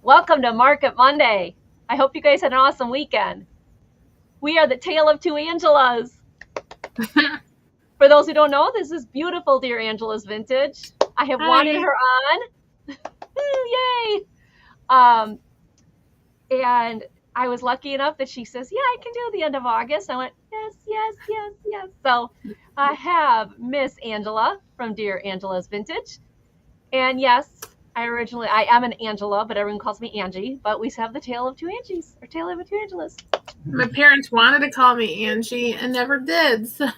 Welcome to Market Monday. I hope you guys had an awesome weekend. We are the tale of two Angelas. For those who don't know, this is beautiful Dear Angela's vintage. I have wanted her on. Yay! And I was lucky enough that she says, yeah, I can do the end of August. I went, yes, yes, yes, yes. So I have Miss Angela from Dear Angela's Vintage. And yes, I am an Angela, but everyone calls me Angie. But we have the tale of two Angies, or tale of two Angelas. My parents wanted to call me Angie and never did. So,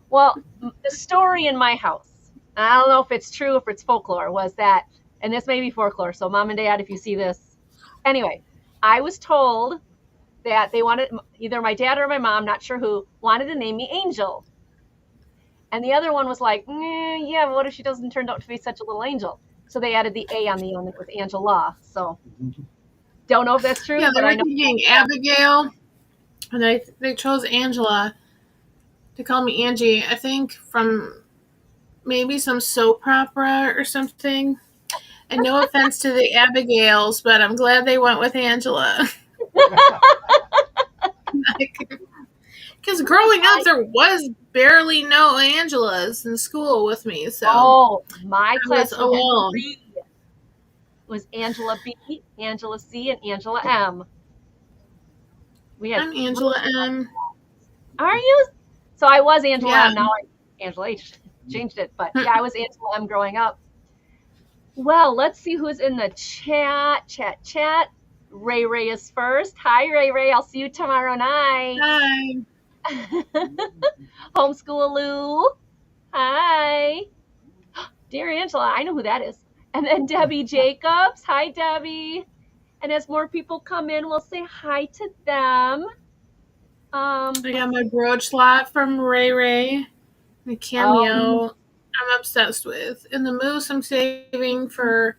well, the story in my house, I don't know if it's true, if it's folklore, was that, and this may be folklore. So, Mom and Dad, if you see this, anyway, I was told that they wanted, either my dad or my mom, not sure who, wanted to name me Angel. And the other one was like, yeah, but what if she doesn't turn out to be such a little angel? So they added the A on the end with Angela. So don't know if that's true. Yeah, but I know thinking Abigail, and they chose Angela to call me Angie. I think from maybe some soap opera or something. And no offense to the Abigails, but I'm glad they went with Angela. Because growing up, there was barely no Angelas in school with me, so my class was alone. Was Angela B, Angela C, and Angela M. I'm Angela M. Are you? So I was Angela M. Now I'm Angela H. Changed it, but yeah, I was Angela M growing up. Well, let's see who's in the chat. Ray Ray is first. Hi, Ray Ray. I'll see you tomorrow night. Hi. Homeschool Lou. Hi. Dear Angela, I know who that is. And then Debbie Jacobs. Hi, Debbie. And as more people come in, we'll say hi to them. I got my brooch lot from Ray Ray. The cameo I'm obsessed with. And the moose I'm saving for,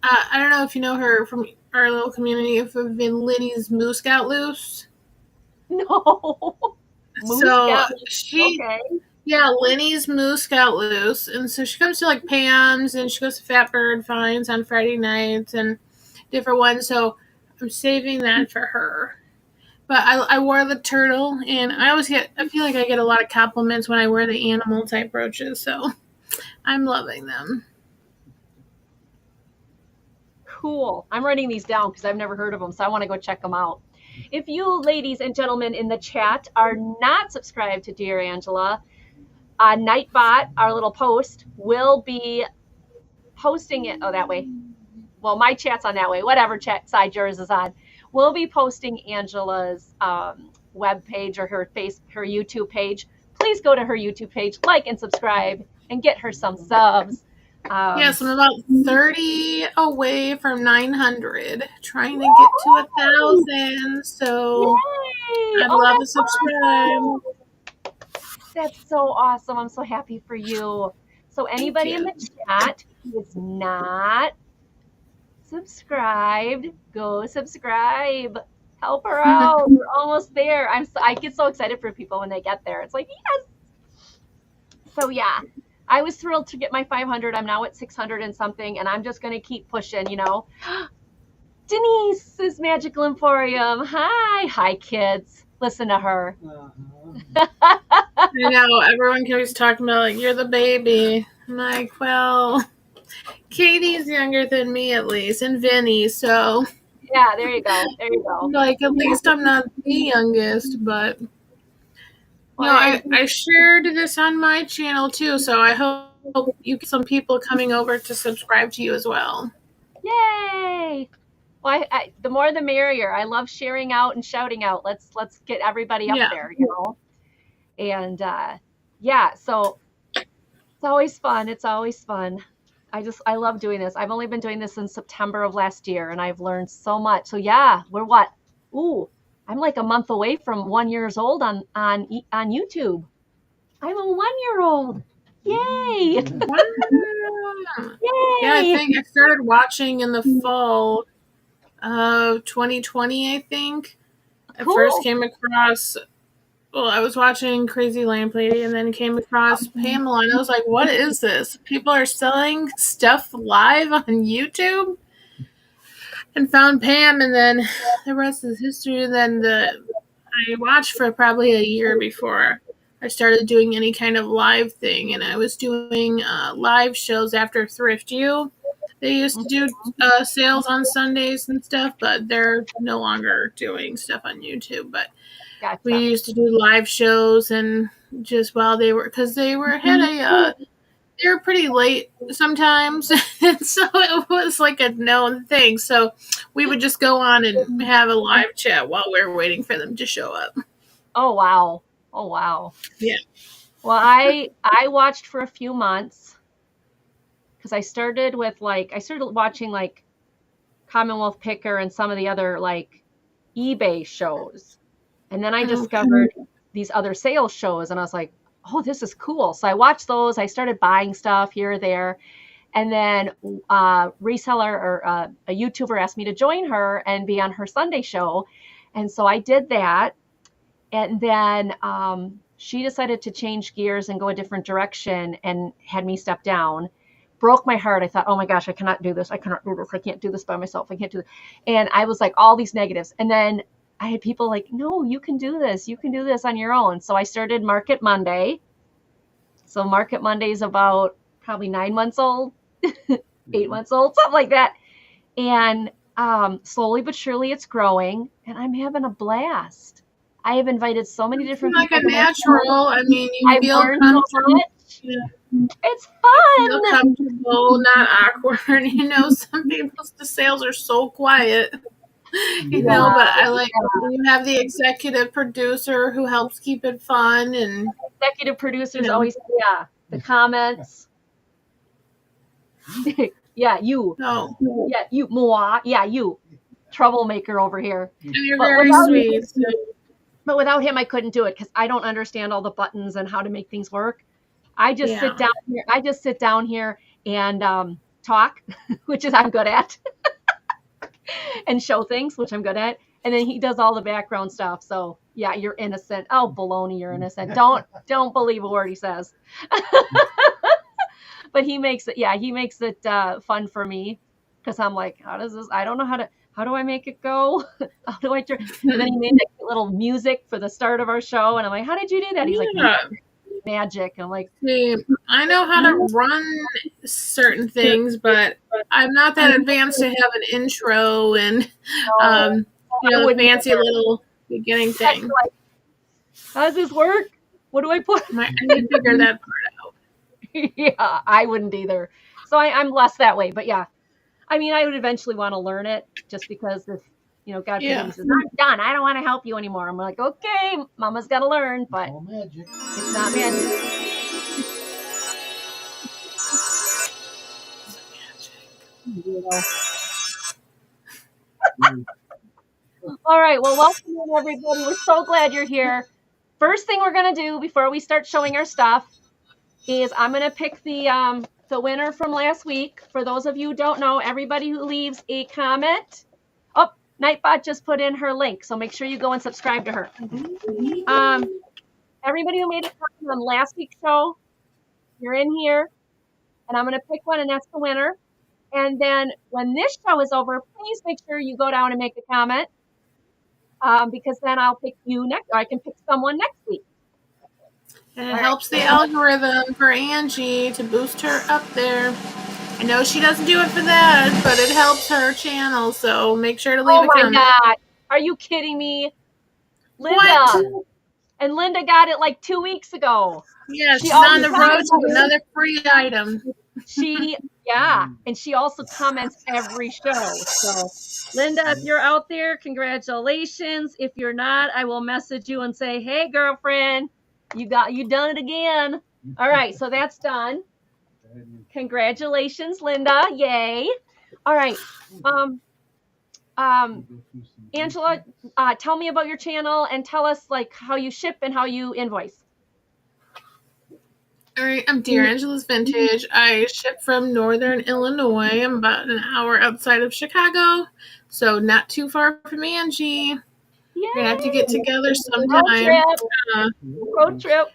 I don't know if you know her from our little community, if it's been Linny's Moose Got Loose. No. Linny's Moose Got Loose. And so she comes to like Pam's and she goes to Fat Bird Finds on Friday nights and different ones. So I'm saving that for her. But I wore the turtle, and I feel like I get a lot of compliments when I wear the animal type brooches, so I'm loving them. Cool. I'm writing these down because I've never heard of them, so I want to go check them out. If you ladies and gentlemen in the chat are not subscribed to Dear Angela, Nightbot, our little post, will be posting it. Oh, that way. Well, my chat's on that way. Whatever chat side yours is on. We'll be posting Angela's web page or her YouTube page. Please go to her YouTube page, like and subscribe, and get her some subs. Yes, I'm about 30 away from 900, trying to get to 1,000. So I'd love to subscribe. That's so awesome. I'm so happy for you. So anybody in the chat who is not subscribed, go subscribe. Help her out. We're almost there. I get so excited for people when they get there. It's like, yes. So yeah, I was thrilled to get my 500. I'm now at 600 and something, and I'm just going to keep pushing, Denise's Magical Emporium. Hi, kids. Listen to her. I know, everyone keeps talking about, like, you're the baby. I'm like, well, Katie's younger than me at least, and Vinny, so. Yeah, there you go. Like, at least I'm not the youngest, but. I shared this on my channel too, so I hope you get some people coming over to subscribe to you as well. Yay! Well, the more the merrier. I love sharing out and shouting out. Let's get everybody up there, And so it's always fun. It's always fun. I love doing this. I've only been doing this since September of last year, and I've learned so much. So yeah, we're what? Ooh, I'm like a month away from 1 year old on YouTube. I'm a 1-year-old. Yay! Wow. Yay! Yeah, I think I started watching in the fall of 2020, I think. I first came across, I was watching Crazy Lamp Lady and then came across Pamela, and I was like, what is this? People are selling stuff live on YouTube? and found Pam, and then the rest is history. And then I watched for probably a year before I started doing any kind of live thing, and I was doing live shows after Thrift U. They used to do sales on Sundays and stuff, but they're no longer doing stuff on YouTube. But we Gotcha. used to do live shows, and just while they were, because they were had a they were pretty late sometimes, and so it was like a known thing. So we would just go on and have a live chat while we were waiting for them to show up. Oh wow. Oh wow. Yeah. Well, I watched for a few months because I started watching like Commonwealth Picker and some of the other like eBay shows. And then I discovered these other sales shows and I was like, oh, this is cool. So I watched those. I started buying stuff here or there. And then reseller or a YouTuber asked me to join her and be on her Sunday show. And so I did that. And then she decided to change gears and go a different direction and had me step down. Broke my heart. I thought, oh my gosh, I cannot do this. I cannot do this. I can't do this by myself. I can't do this. And I was like, all these negatives. And then I had people like, no, you can do this. You can do this on your own. So I started Market Monday. So Market Monday is about probably 9 months old, 8 months old, something like that. And slowly but surely it's growing and I'm having a blast. I have invited so many different like people. A natural. I mean, you feel so much. Yeah. It's fun. Feel comfortable, not awkward. You know, some people's the sales are so quiet. You know, but I like you have the executive producer who helps keep it fun, and executive producers always the comments. Yeah, you. Oh. Yeah, you. Moi. Yeah, you. Troublemaker over here. And you're very sweet. But without him, I couldn't do it because I don't understand all the buttons and how to make things work. I just sit down here. I just sit down here and talk, which is I'm good at, and show things, which I'm good at. And then he does all the background stuff. So yeah, you're innocent. Oh, baloney, you're innocent. Don't believe a word he says. But he makes it fun for me because I'm like, how does this? I don't know how do I make it go? How do I turn? And then he made that little music for the start of our show, and I'm like, how did you do that? He's like, magic. And I'm like, see, I know how to run certain things, but I'm not that advanced to have an intro and fancy little beginning thing. Like, how does this work? What do I put? I need to figure that part out. Yeah, I wouldn't either. So I'm less that way. But yeah, I mean, I would eventually want to learn it just because if, God forbid, he says, I'm done. I don't want to help you anymore. I'm like, okay, mama's got to learn, but it's not magic. All right. Well, welcome in, everybody. We're so glad you're here. First thing we're going to do before we start showing our stuff is I'm going to pick the winner from last week. For those of you who don't know, everybody who leaves a comment. Oh, Nightbot just put in her link, so make sure you go and subscribe to her. Everybody who made a comment on last week's show, you're in here, and I'm going to pick one, and that's the winner. And then when this show is over, please make sure you go down and make a comment, because then I'll pick you next, or I can pick someone next week. And it helps the algorithm for Angie to boost her up there. I know she doesn't do it for that, but it helps her channel, so make sure to leave a comment. Oh my God. Are you kidding me? Linda. What? And Linda got it like 2 weeks ago. Yeah, she's on the road to another free item. And she also comments every show. So, Linda, if you're out there, congratulations. If you're not, I will message you and say, hey, girlfriend, you done it again. All right, so that's done. Congratulations, Linda. Yay. All right. Angela, tell me about your channel and tell us like how you ship and how you invoice. All right, I'm Dear Angela's Vintage. I ship from Northern Illinois. I'm about an hour outside of Chicago, so not too far from Angie. We're going to have to get together sometime. Road trip.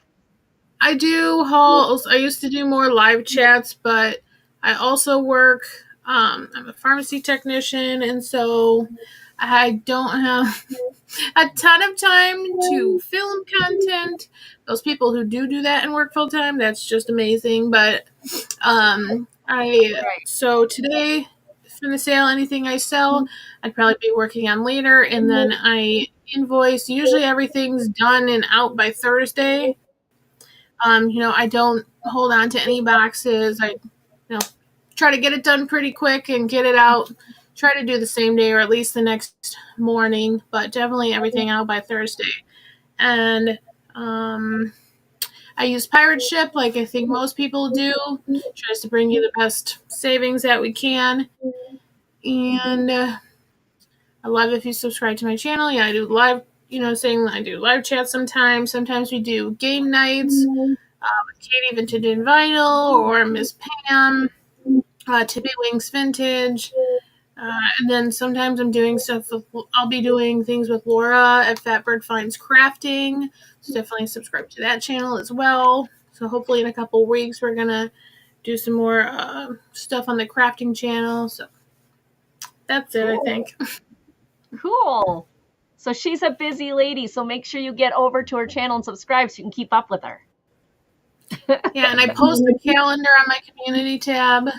I do hauls. I used to do more live chats, but I also work I'm a pharmacy technician, and so I don't have a ton of time to film content. Those people who do that and work full time, that's just amazing. But Right. so today from the sale, anything I sell, I'd probably be working on later, and then I invoice. Usually everything's done and out by Thursday. I don't hold on to any boxes. I, try to get it done pretty quick and get it out. Try to do the same day or at least the next morning, but definitely everything out by Thursday. And I use Pirate Ship like I think most people do. Tries to bring you the best savings that we can. And I love if you subscribe to my channel. Yeah, I do live, saying I do live chat sometimes. Sometimes we do game nights with Katie Vintage and Vinyl or Miss Pam, Tippy Wings Vintage. And then sometimes I'm doing stuff I'll be doing things with Laura at Fatbird Finds Crafting. So definitely subscribe to that channel as well. So hopefully in a couple weeks we're gonna do some more stuff on the crafting channel. So that's it, I think. Cool. So she's a busy lady, so make sure you get over to her channel and subscribe so you can keep up with her. Yeah, and I post the calendar on my community tab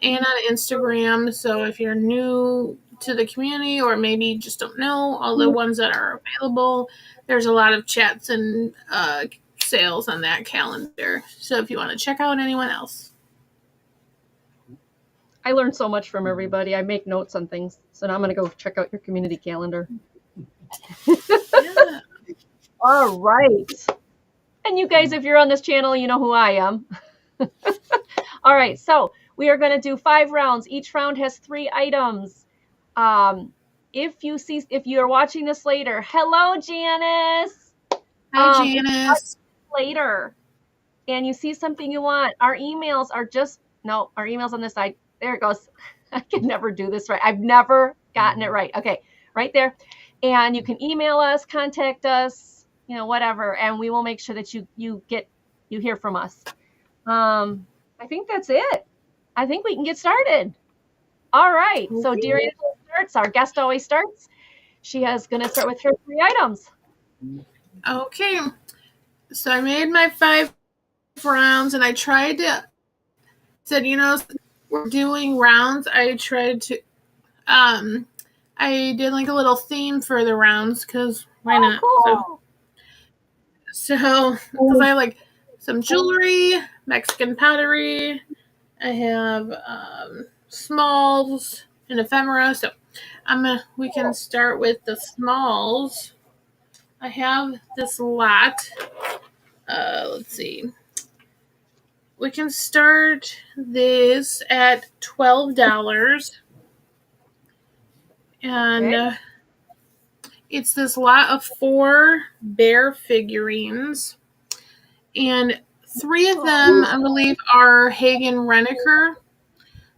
and on Instagram. So if you're new to the community or maybe just don't know all the ones that are available, there's a lot of chats and sales on that calendar. So if you want to check out anyone else. I learned so much from everybody. I make notes on things. So now I'm going to go check out your community calendar. Yeah. All right. And you guys, if you're on this channel, you know who I am. All right. So we are going to do 5 rounds. Each round has 3 items. If you're watching this later, hello, Janice. Hi, Janice. Later. And you see something you want. Our emails on this side. There it goes. I can never do this right. I've never gotten it right. Okay, right there. And you can email us, contact us, whatever, and we will make sure that you hear from us. I think that's it. I think we can get started. All right. Okay. So dear Angela starts. Our guest always starts. She is going to start with her 3 items. Okay. So I made my 5 rounds, and I tried to said, we're doing rounds. I tried to I did like a little theme for the rounds because why not? Cool. So because I like some jewelry, Mexican pottery. I have smalls and ephemera. So we can start with the smalls. I have this lot. Let's see. We can start this at $12. And it's this lot of 4 bear figurines. And 3 of them, I believe, are Hagen Reneker.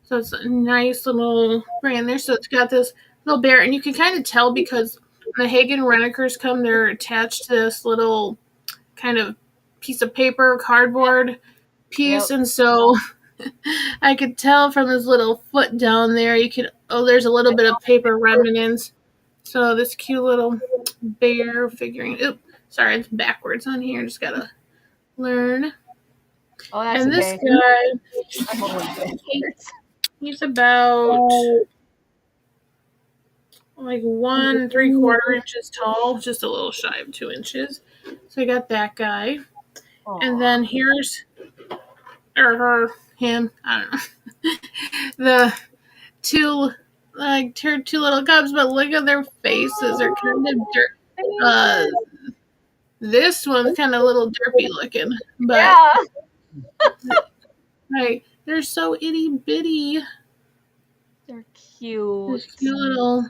So it's a nice little brand there. So it's got this little bear. And you can kind of tell because the Hagen Renekers come, they're attached to this little kind of piece of paper, cardboard piece. Yep. And so I could tell from his little foot down there, there's a little bit of paper remnants. So this cute little bear figurine. Oops, sorry, it's backwards on here. Just gotta learn. Oh, that's and this guy, he's about like 1 3/4 inches tall, just a little shy of 2 inches. So I got that guy. Aww. And then here's him, I don't know. The 2 little cubs, but look at their faces. They're kind of dirt. This one's kind of a little derpy looking, but they're so itty bitty. They're cute. They're cute little,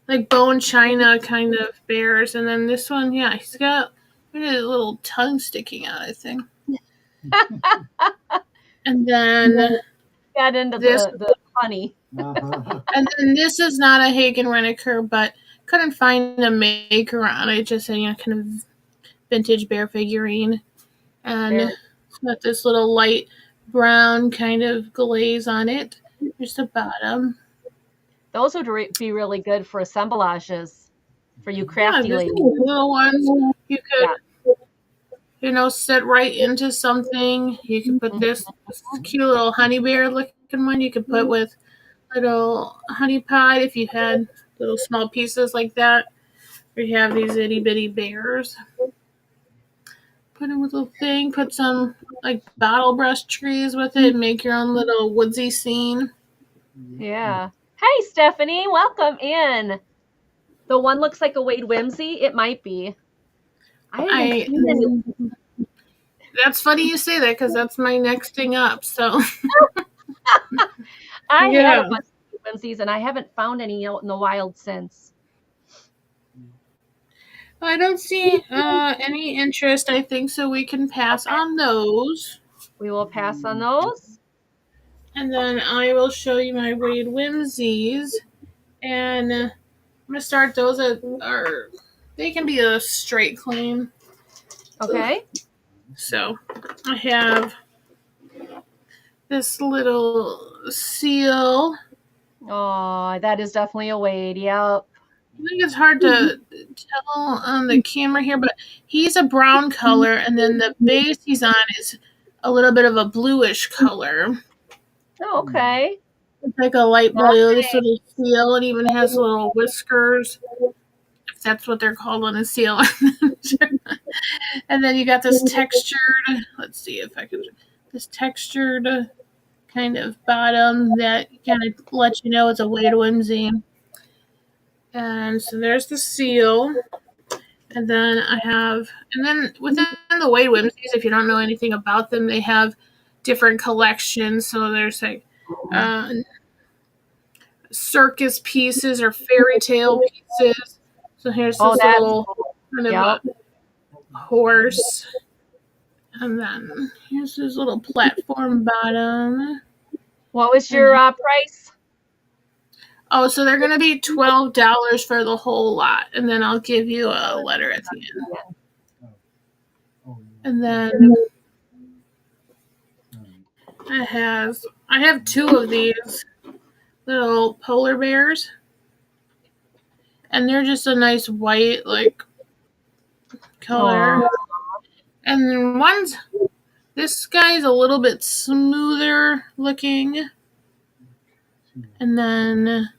like bone china kind of bears. And then this one, he's got a little tongue sticking out, I think. And then got into the honey. And then this is not a Hagen Reneker, but couldn't find a maker on it. Just a kind of vintage bear figurine. And it's got this little light brown kind of glaze on it. Here's the bottom. Those would be really good for assemblages for you Yeah, crafty just ladies. little ones. You Yeah. could, sit right into something. You could put this cute little honey bear looking one. You could put with little honey pot if you had little small pieces like that. Or you have these itty bitty bears. Put in with a little thing. Put some like bottle brush trees with it. Make your own little woodsy scene. Yeah. Hey, Stephanie, welcome in. The one looks like a Wade Whimsy. It might be. I haven't seen any. That's funny you say that because that's my next thing up. So I had a yeah. bunch of Whimsies, and I haven't found any out in the wild since. I don't see any interest. I think so. We can pass on those. We will pass on those. And then I will show you my Wade Whimsies. And I'm going to start those they can be a straight clean. Okay. So I have this little seal. Oh, that is definitely a Wade. Yep. I think it's hard to tell on the camera here, but he's a brown color, and then the base he's on is a little bit of a bluish color. Oh, okay. It's like a light blue. This little seal, it even has little whiskers, if that's what they're called on a seal. And then you got this textured, let's see if I can, this textured kind of bottom that kind of lets you know it's a Wade Whimsy. And so there's the seal. And then and then within the Wade Whimsies, if you don't know anything about them, they have different collections. So there's like circus pieces or fairy tale pieces. So here's this little kind of a horse. And then here's this little platform bottom. What was your price? Oh, so they're going to be $12 for the whole lot. And then I'll give you a letter at the end. And then I have two of these little polar bears. And they're just a nice white, like, color. Aww. And then this guy's a little bit smoother looking. And then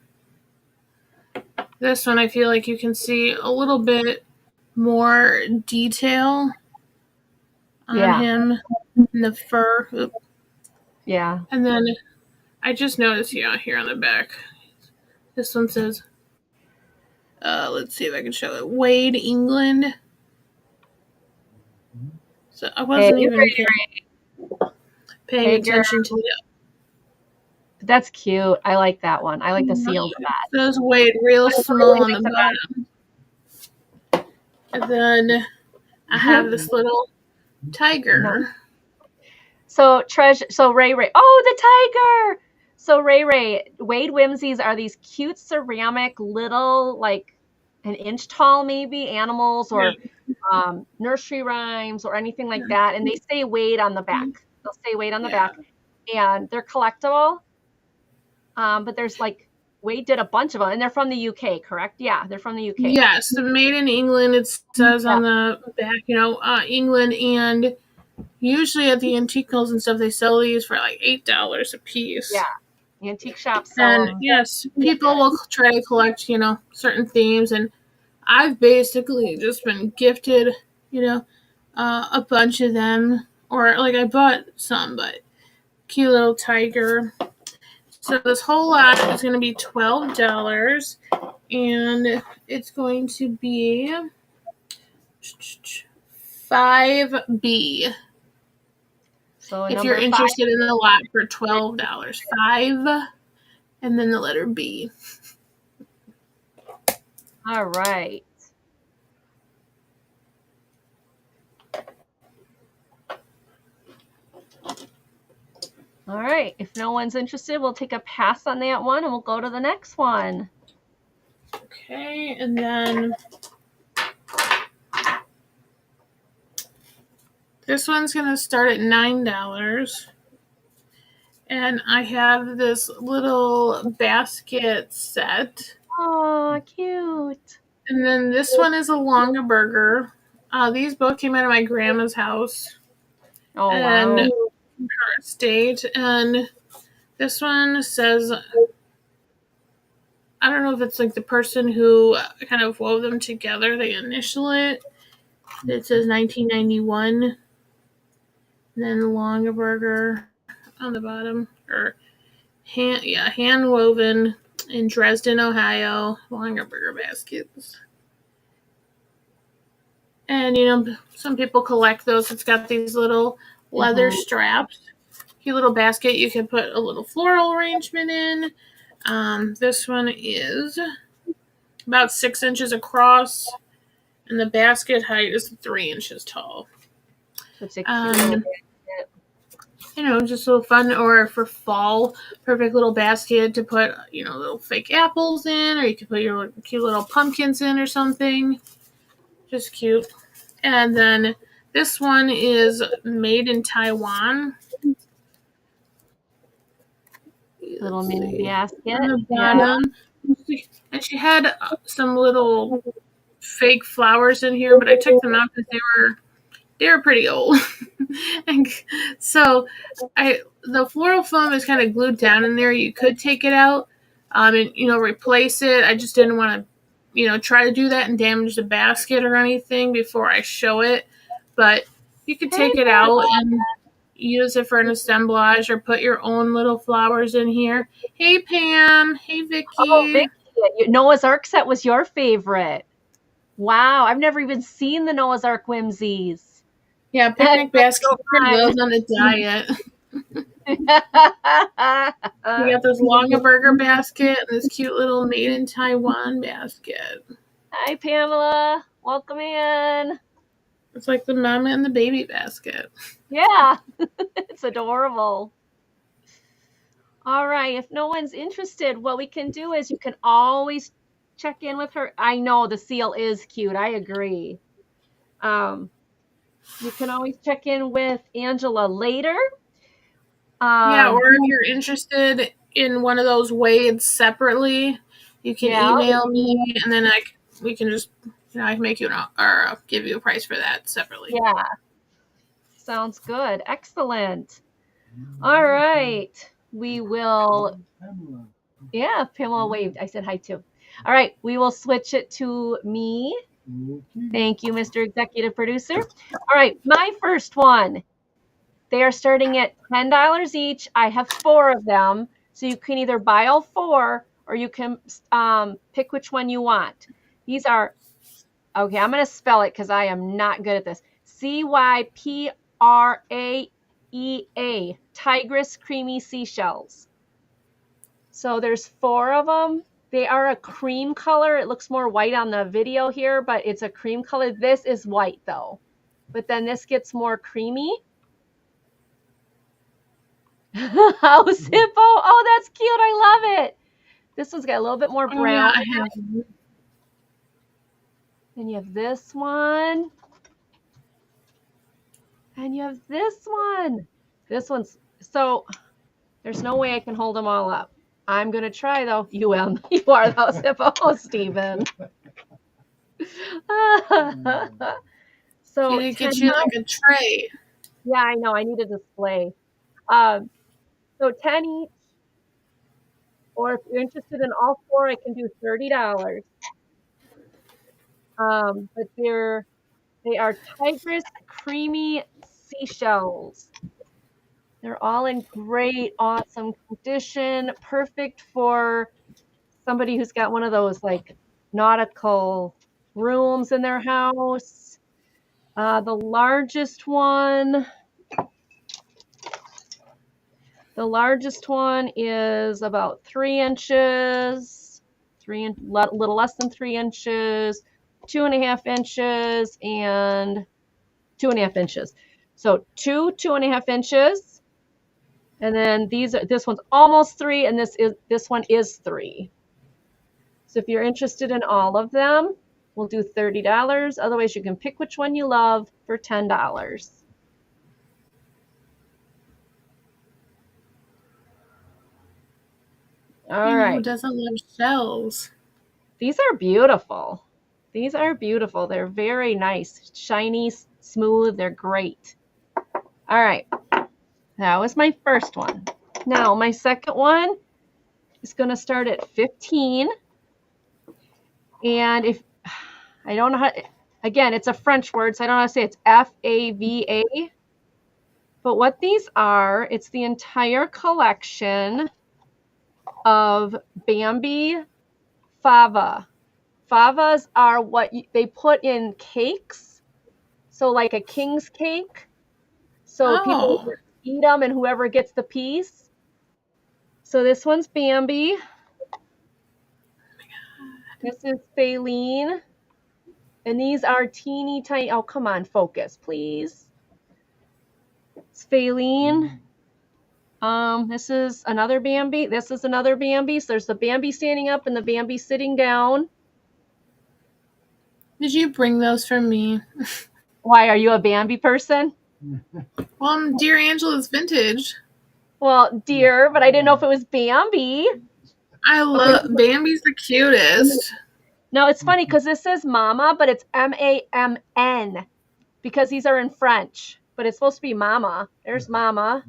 this one, I feel like you can see a little bit more detail on him in the fur. Oop. Yeah. And then I just noticed, here on the back, this one says, let's see if I can show it, Wade, England. So I wasn't even paying attention to it. That's cute. I like that one. I like the seal of that. It says Wade real small on the bottom. And then I have this little tiger. So Ray Ray. Oh, the tiger! So Ray, Wade Whimsies are these cute ceramic little, like an inch tall maybe, animals or nursery rhymes or anything like that. And they say Wade on the back. They'll say Wade on the back. And they're collectible. But there's Wade did a bunch of them, and they're from the UK, correct? Yeah, they're from the UK. Yes, the made in England, it says on the back, England, and usually at the antique mills and stuff, they sell these for like $8 a piece. Yeah, antique shops sell them. Yes, people will try to collect, certain themes, and I've basically just been gifted, a bunch of them, or I bought some, but cute little tiger. So this whole lot is going to be $12, and it's going to be 5B. So if you're interested in the lot for $12, 5, and then the letter B. All right. All right. If no one's interested, we'll take a pass on that one and we'll go to the next one. Okay. And then this one's going to start at $9. And I have this little basket set. Oh, cute. And then this one is a Longaberger. These both came out of my grandma's house Oh, and wow. her estate. And this one says, I don't know if it's like the person who kind of wove them together, they initial it. It says 1991. And then Longaberger on the bottom. Or hand woven in Dresden, Ohio. Longaberger baskets. And some people collect those. It's got these little leather straps. Cute little basket you can put a little floral arrangement in. This one is about 6 inches across, and the basket height is 3 inches tall. Such a cute little basket. Just a little fun, or for fall, perfect little basket to put, little fake apples in, or you could put your cute little pumpkins in or something. Just cute. And then this one is made in Taiwan. Little mini basket. On the bottom. Yeah. And she had some little fake flowers in here, but I took them out because they were pretty old. And so the floral foam is kind of glued down in there. You could take it out and replace it. I just didn't want to try to do that and damage the basket or anything before I show it. But you could take it out and use it for an assemblage or put your own little flowers in here. Hey, Pam. Hey, Vicky. Oh, Vicky. Noah's Ark set was your favorite. Wow. I've never even seen the Noah's Ark Whimsies. Yeah, picnic basket for those on a diet. You got this Longaberger basket and this cute little made in Taiwan basket. Hi, Pamela. Welcome in. It's like the mama and the baby basket. Yeah, it's adorable. All right, if no one's interested, what we can do is you can always check in with her. I know the seal is cute. I agree. You can always check in with Angela later. Yeah, or if you're interested in one of those weights separately, you can email me, and then we can just I can make you or give you a price for that separately. Yeah, sounds good. Excellent. All right, we will. Yeah, Pamela waved. I said hi too. All right, we will switch it to me. Thank you, Mr. Executive Producer. All right, my first one. They are starting at $10 each. I have 4 of them. So you can either buy all 4 or you can pick which one you want. These are, okay, I'm going to spell it because I am not good at this. CYPRAEA, Tigress Creamy Seashells. So there's 4 of them. They are a cream color. It looks more white on the video here, but it's a cream color. This is white though. But then this gets more creamy. Oh, Zippo. Oh, that's cute. I love it. This one's got a little bit more brown. Oh, yeah, Then you have this one. And you have this one. This one's, so there's no way I can hold them all up. I'm going to try though. You are though, Zippo. Oh, Steven. So you get you like a tray. Yeah, I know. I need a display. So 10 each, or if you're interested in all 4, I can do $30. But they are Tigress Creamy Seashells. They're all in great, awesome condition, perfect for somebody who's got one of those like nautical rooms in their house. The largest one is about 3 inches, little less than 3 inches, 2.5 inches, and 2.5 inches. So 2.5 inches, and then this one's almost 3, and this one is 3. So if you're interested in all of them, we'll do $30. Otherwise, you can pick which one you love for $10. All You know who right. doesn't love shells? These are beautiful. These are beautiful. They're very nice, shiny, smooth. They're great. All right. That was my first one. Now, my second one is going to start at 15. And if I don't know how, again, it's a French word, so I don't know how to say it. It's Fava. But what these are, it's the entire collection of Bambi fava. Favas are what they put in cakes. So like a king's cake. So people Oh, eat them and whoever gets the piece. So this one's Bambi. This is Faline. And these are teeny tiny. Oh, come on, focus, please. It's Faline. This is another Bambi. This is another Bambi. So there's the Bambi standing up and the Bambi sitting down. did you bring those for me? Why, are you a Bambi person? Well, Dear Angela's vintage. Well, dear, but I didn't know if it was Bambi. I Okay. love Bambi's the cutest. No, it's funny because this says Mama, but it's Mamn because these are in French. But it's supposed to be Mama. There's Mama.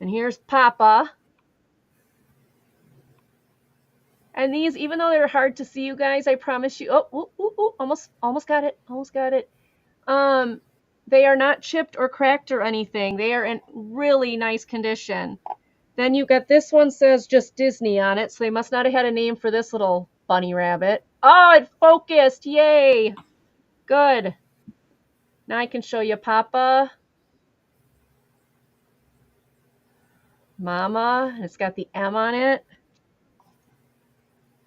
And here's Papa. And these, even though they're hard to see, you guys, I promise you. Almost got it. Almost got it. They are not chipped or cracked or anything. They are in really nice condition. Then you got this one says just Disney on it, so they must not have had a name for this little bunny rabbit. Oh, it focused. Yay. Good. Now I can show you Papa, Mama. It's got the M on it.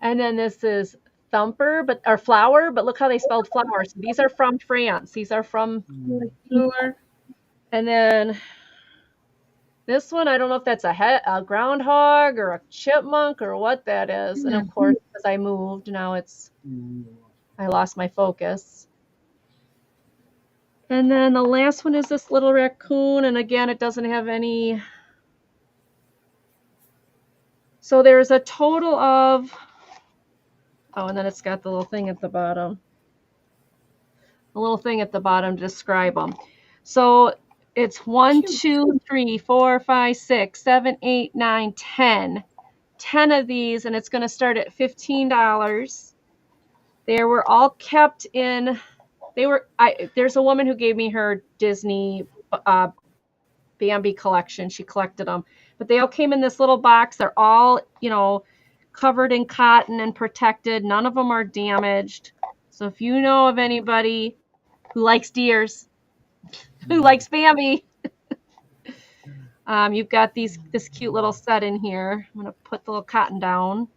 And then this is Thumper, or Flower, but look how they spelled flower. So these are from France. These are from. Sure. And then this one, I don't know if that's a groundhog or a chipmunk or what that is. And of course, as I moved, now I lost my focus. And then the last one is this little raccoon. And again, it doesn't have any. So there's a total of. Oh, and then it's got the little thing at the bottom. The little thing at the bottom to describe them. So it's 1, 2, 3, 4, 5, 6, 7, 8, 9, 10. 10 of these, and it's going to start at $15. They were all kept in. There's a woman who gave me her Disney Bambi collection. She collected them, but they all came in this little box. They're all, covered in cotton and protected. None of them are damaged. So if you know of anybody who likes deers, who likes Bambi, you've got this cute little set in here. I'm going to put the little cotton down.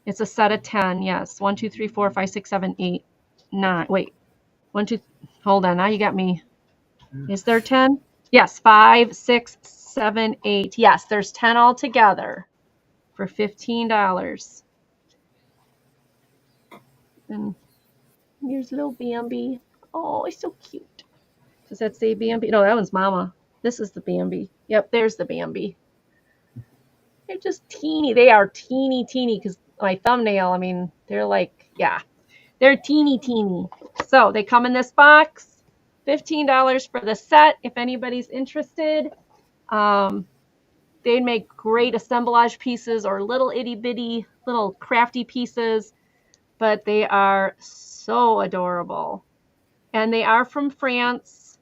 It's a set of 10. Yes. 1, 2, 3, 4, 5, 6, 7, 8, 9. Wait. 1, 2. Hold on. Now you got me. Is there 10? Yes. 5, 6, 7, 8. Yes. There's 10 altogether for $15. And here's little Bambi. Oh, he's so cute. Does that say Bambi? No, that one's Mama. This is the Bambi. Yep. There's the Bambi. They're just teeny. They are teeny because my thumbnail, they're like, yeah, they're teeny. So they come in this box, $15 for the set. If anybody's interested, they make great assemblage pieces or little itty bitty little crafty pieces, but they are so adorable. And they are from France.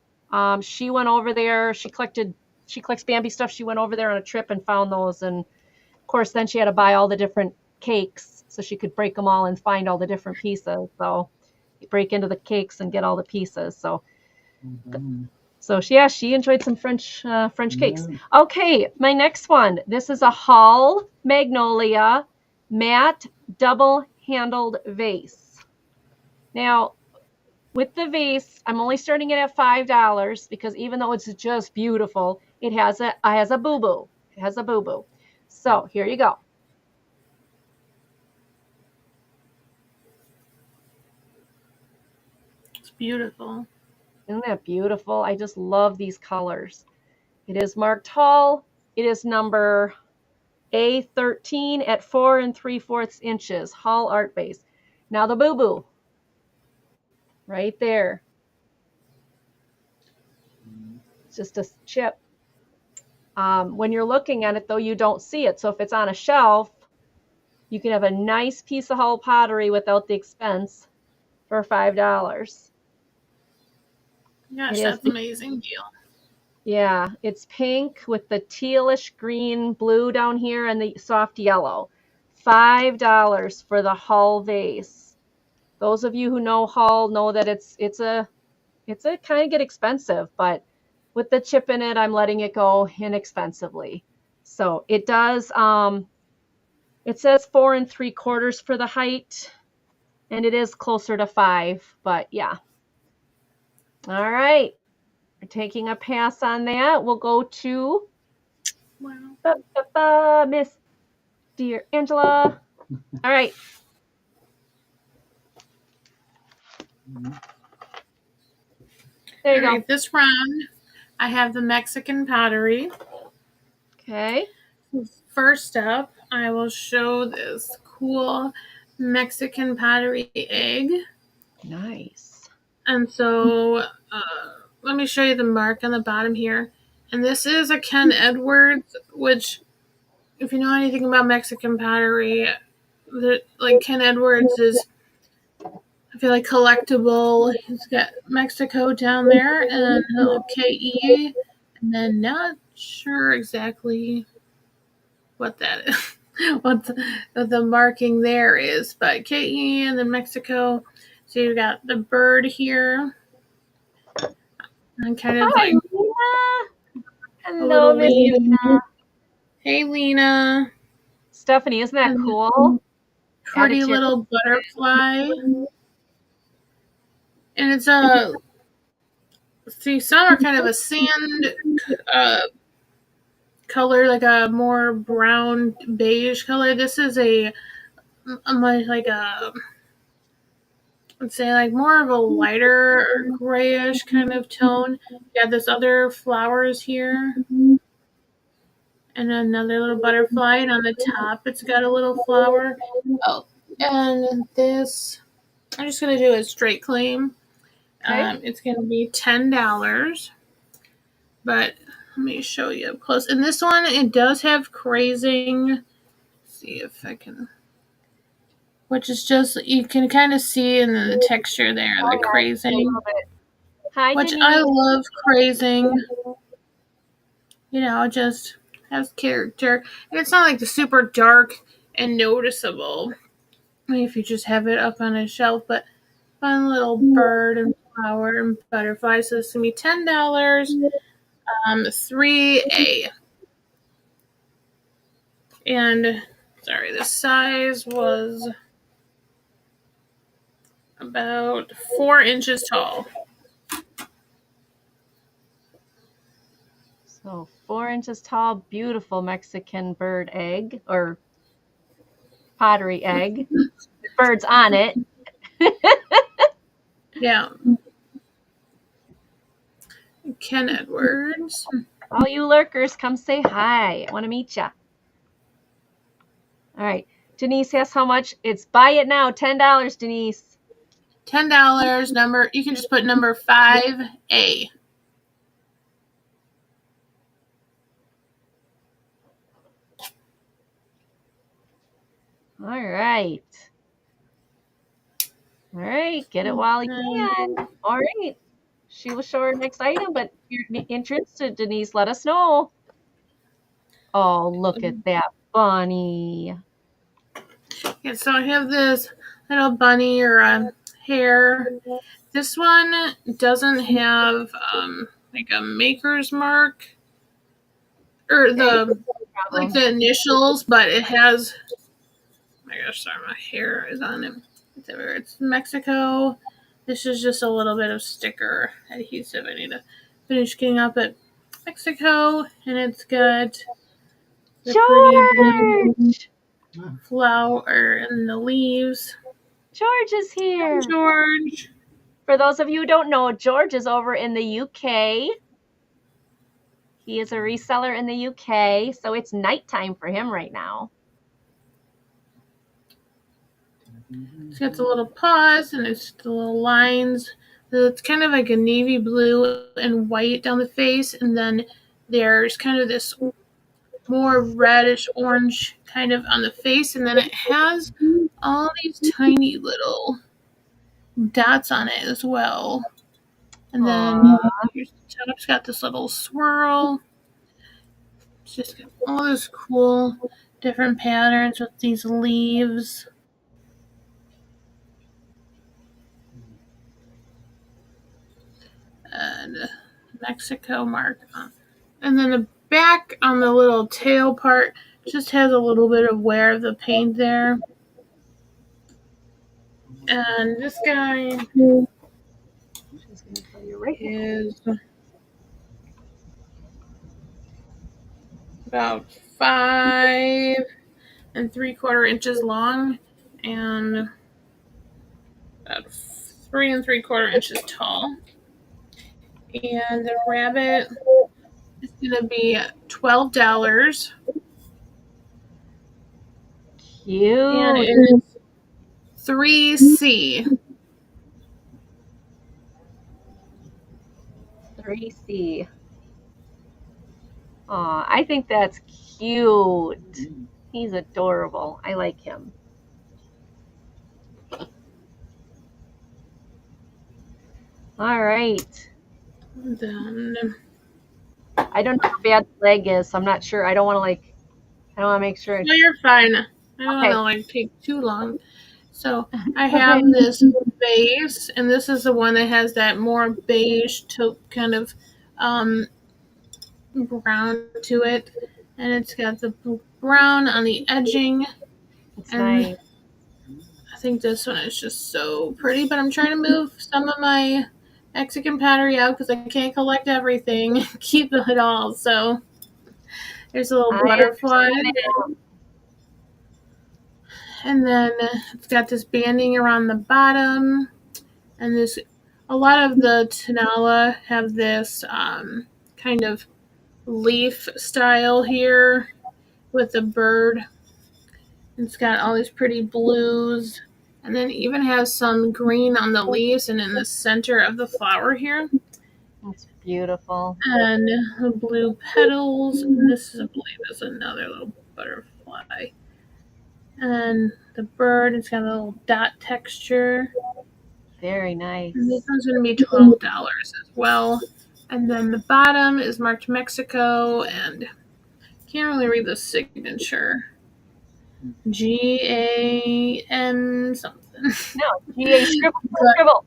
She went over there. She collects Bambi stuff. She went over there on a trip and found those, and of course, then she had to buy all the different cakes so she could break them all and find all the different pieces. So you break into the cakes and get all the pieces. So she enjoyed some French cakes. Okay, my next one. This is a Hall Magnolia matte double-handled vase. Now, with the vase, I'm only starting it at $5 because even though it's just beautiful, it has a boo-boo. It has a boo-boo. So here you go. It's beautiful. Isn't that beautiful? I just love these colors. It is marked Hall. It is number A13 at 4 3/4 inches, Hall Art Base. Now the boo-boo, right there. It's just a chip. When you're looking at it, though, you don't see it. So if it's on a shelf, you can have a nice piece of Hull pottery without the expense for $5. Gosh, It is, that's amazing deal. yeah, it's pink with the tealish green blue down here and the soft yellow. $5 for the Hull vase. Those of you who know Hull know that it's a kind of get expensive, but with the chip in it, I'm letting it go inexpensively. So it does, it says 4 3/4 for the height, and it is closer to 5, but yeah. All right. We're taking a pass on that. We'll go to Miss Dear Angela. All right. There you go. This round, I have the Mexican pottery. Okay. First up, I will show this cool Mexican pottery egg. Nice. And so, let me show you the mark on the bottom here. And this is a Ken Edwards, which, if you know anything about Mexican pottery, like Ken Edwards is, I feel like, collectible. He's got Mexico down there and a little KE, and then not sure exactly what that is, what the marking there is, but KE and then Mexico. So you got the bird here, and kind of Hi, like Lena. a Hello, little Miss Lena. Hey, Lena. Stephanie, isn't that cool? Pretty little butterfly. And it's a, see, some are kind of a sand color, like a more brown beige color. This is a much like a, let's say, like more of a lighter grayish kind of tone. You got this other flowers here. And another little butterfly, and on the top it's got a little flower. Oh, and this, I'm just going to do a straight claim. Okay. It's going to be $10, but let me show you up close. And this one, it does have crazing. Let's see if I can, which is just, you can kind of see in the texture there, the crazing. Hi, Which Denise. I love crazing. You know, just has character. And it's not like the super dark and noticeable. I mean, if you just have it up on a shelf, but fun little bird and flower and butterfly. So this is going to be $10. 3A. And, sorry, the size was about 4 inches tall. So 4 inches tall, beautiful Mexican bird egg or pottery egg. Birds on it. Yeah. Ken Edwards. All you lurkers, come say hi. I want to meet you. All right. Denise asks how much. It's buy it now. $10, Denise. $10 number. You can just put number 5A. All right. All right. Get it while you can. All right. She will show her next item, but if you're interested, Denise, let us know. Oh, look at that bunny. Yeah, so I have this little bunny or a hare. This one doesn't have like a maker's mark or the like the initials, but it has. Oh my gosh, sorry, my hair is on it. It's Mexico. This is just a little bit of sticker adhesive I need to finish getting up at Mexico, and it's got the pretty blue flower and the leaves. George is here. George. For those of you who don't know, George is over in the UK. He is a reseller in the UK, so it's nighttime for him right now. It's got the little paws and it's the little lines. It's kind of like a navy blue and white down the face, and then there's kind of this more reddish orange kind of on the face, and then it has all these tiny little dots on it as well. And then here's the top's got this little swirl. It's just got all this cool different patterns with these leaves. And Mexico mark on. And then the back on the little tail part just has a little bit of wear of the paint there. And this guy is about 5 3/4 inches long and about 3 3/4 inches tall. And the rabbit is going to be $12. Cute. And it is 3C. 3C. Aw, I think that's cute. He's adorable. I like him. All right. Then I don't know how bad the leg is, so I'm not sure. I don't want to make sure. no, you're fine. I don't want to take too long. So I have this base, and this is the one that has that more beige taupe kind of brown to it, and it's got the brown on the edging. It's nice. I think this one is just so pretty, but I'm trying to move some of my Mexican pottery out because I can't collect everything, keep it all. So there's a little butterfly. And then it's got this banding around the bottom, and a lot of the Tanala have this kind of leaf style here with the bird. It's got all these pretty blues, and then it even has some green on the leaves and in the center of the flower here. That's beautiful. And the blue petals. And this is, I believe, is another little butterfly. And the bird, it's got a little dot texture. Very nice. And this one's going to be $12 as well. And then the bottom is marked Mexico, and can't really read the signature. GAN something. No, GA scribble.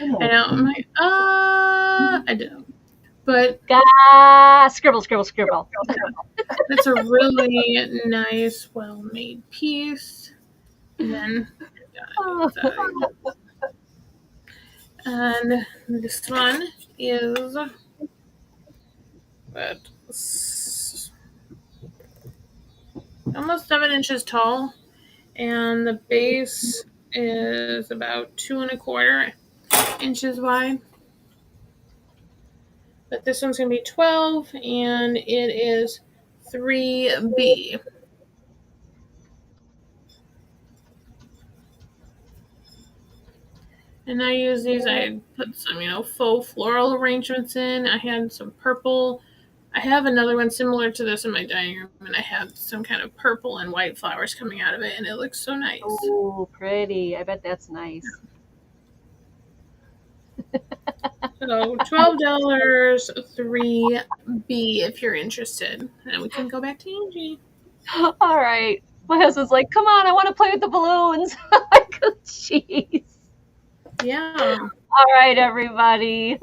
I know. I'm like, I do. But scribble. it's a really nice, well-made piece. And then and this one is almost 7 inches tall, and the base is about 2 1/4 inches wide. But this one's going to be 12, and it is 3B. And I use these. I put some, faux floral arrangements in. I had some purple. I have another one similar to this in my dining room, and I have some kind of purple and white flowers coming out of it, and it looks so nice. Oh, pretty. I bet that's nice. So $12, 3B if you're interested. And we can go back to Angie. All right. My husband's like, come on, I want to play with the balloons. Like, jeez. Yeah. All right, everybody.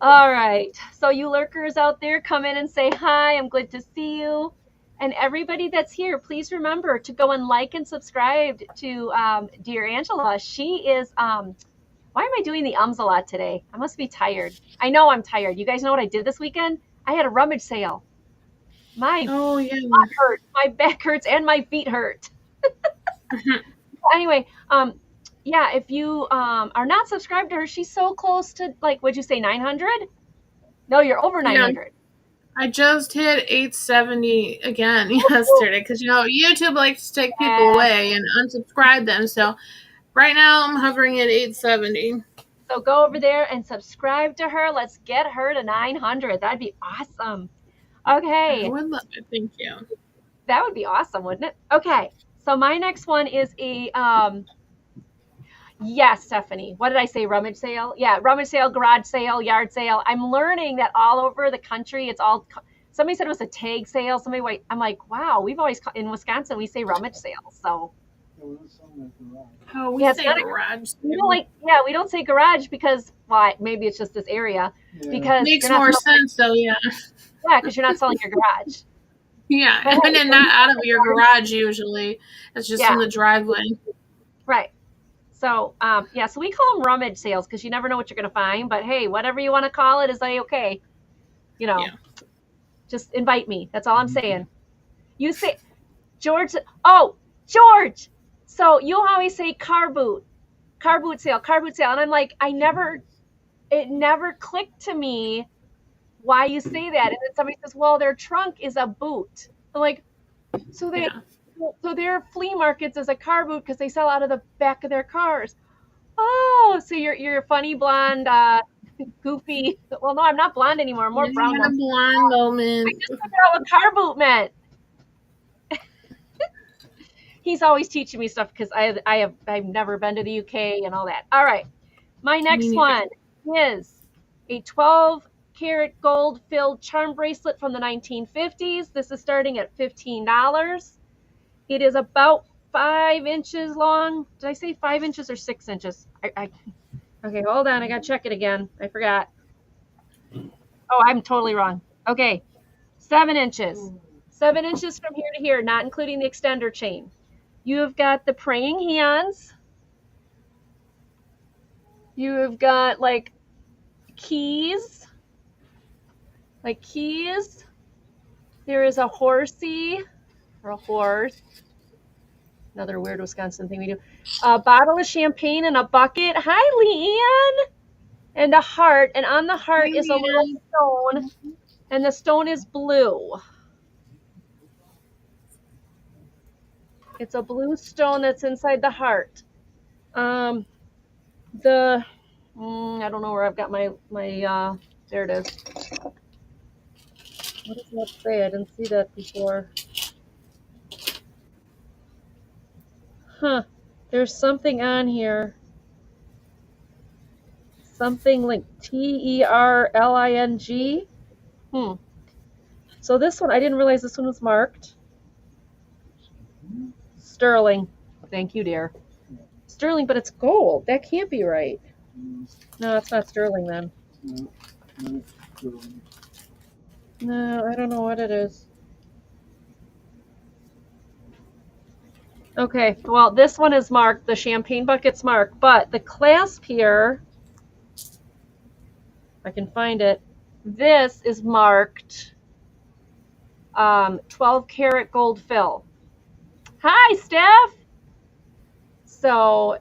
All right. So you lurkers out there, come in and say hi. I'm glad to see you. And everybody that's here, please remember to go and like and subscribe to dear Angela. She is, why am I doing the ums a lot today? I must be tired. I know I'm tired. You guys know what I did this weekend? I had a rummage sale. My butt hurt, my back hurts, and my feet hurt. Anyway, yeah, if you are not subscribed to her, she's so close to, like, what'd you say, 900? No, you're over Yeah, 900. I just hit 870 again yesterday because YouTube likes to take people away and unsubscribe them. So right now I'm hovering at 870. So go over there and subscribe to her. Let's get her to 900. That'd be awesome. I Okay. would love it. Thank you. That would be awesome, wouldn't it? Okay. So my next one is a yes, Stephanie. What did I say? Rummage sale? Yeah, rummage sale, garage sale, yard sale. I'm learning that all over the country, it's all. Somebody said it was a tag sale. Somebody, wait. I'm like, wow. We've always in Wisconsin we say rummage sale. So Oh, we yeah, it's say not garage. we don't we don't say garage because maybe it's just this area because Makes you're not more selling, sense though, yeah. yeah, because you're not selling your garage. Yeah, But and then not out of your garage usually. It's just in the driveway. right. So yeah, so we call them rummage sales because you never know what you're going to find. But hey, whatever you want to call it is okay. Just invite me. That's all I'm saying. You say, George. Oh, George. So you always say car boot sale, and I'm like, it never clicked to me why you say that. And then somebody says, well, their trunk is a boot. I'm like, so their flea markets is a car boot because they sell out of the back of their cars. Oh, so you're a funny blonde, goofy. Well, no, I'm not blonde anymore. I'm more brown now. Blonde moment. I just figured out what car boot meant. He's always teaching me stuff because I've never been to the UK and all that. All right, my next one is a 12-karat gold filled charm bracelet from the 1950s. This is starting at $15. It is about 5 inches long. Did I say 5 inches or 6 inches? Okay, hold on. I got to check it again. I forgot. Oh, I'm totally wrong. Okay, 7 inches. 7 inches from here to here, not including the extender chain. You have got the praying hands. You have got like keys. There is a horsey or a horse. Another weird Wisconsin thing we do. A bottle of champagne and a bucket. Hi, Leanne. And a heart. And on the heart is a little stone. And the stone is blue. It's a blue stone that's inside the heart. I don't know where I've got my there it is. What does that say? I didn't see that before. Huh. There's something on here. Something like TERLING. So this one, I didn't realize this one was marked. Sterling. Thank you, dear. Sterling, but it's gold. That can't be right. No, it's not sterling then. No, I don't know what it is. Okay, well, this one is marked. The champagne bucket's marked, but the clasp here, I can find it. This is marked 12-karat gold fill. Hi, Steph. So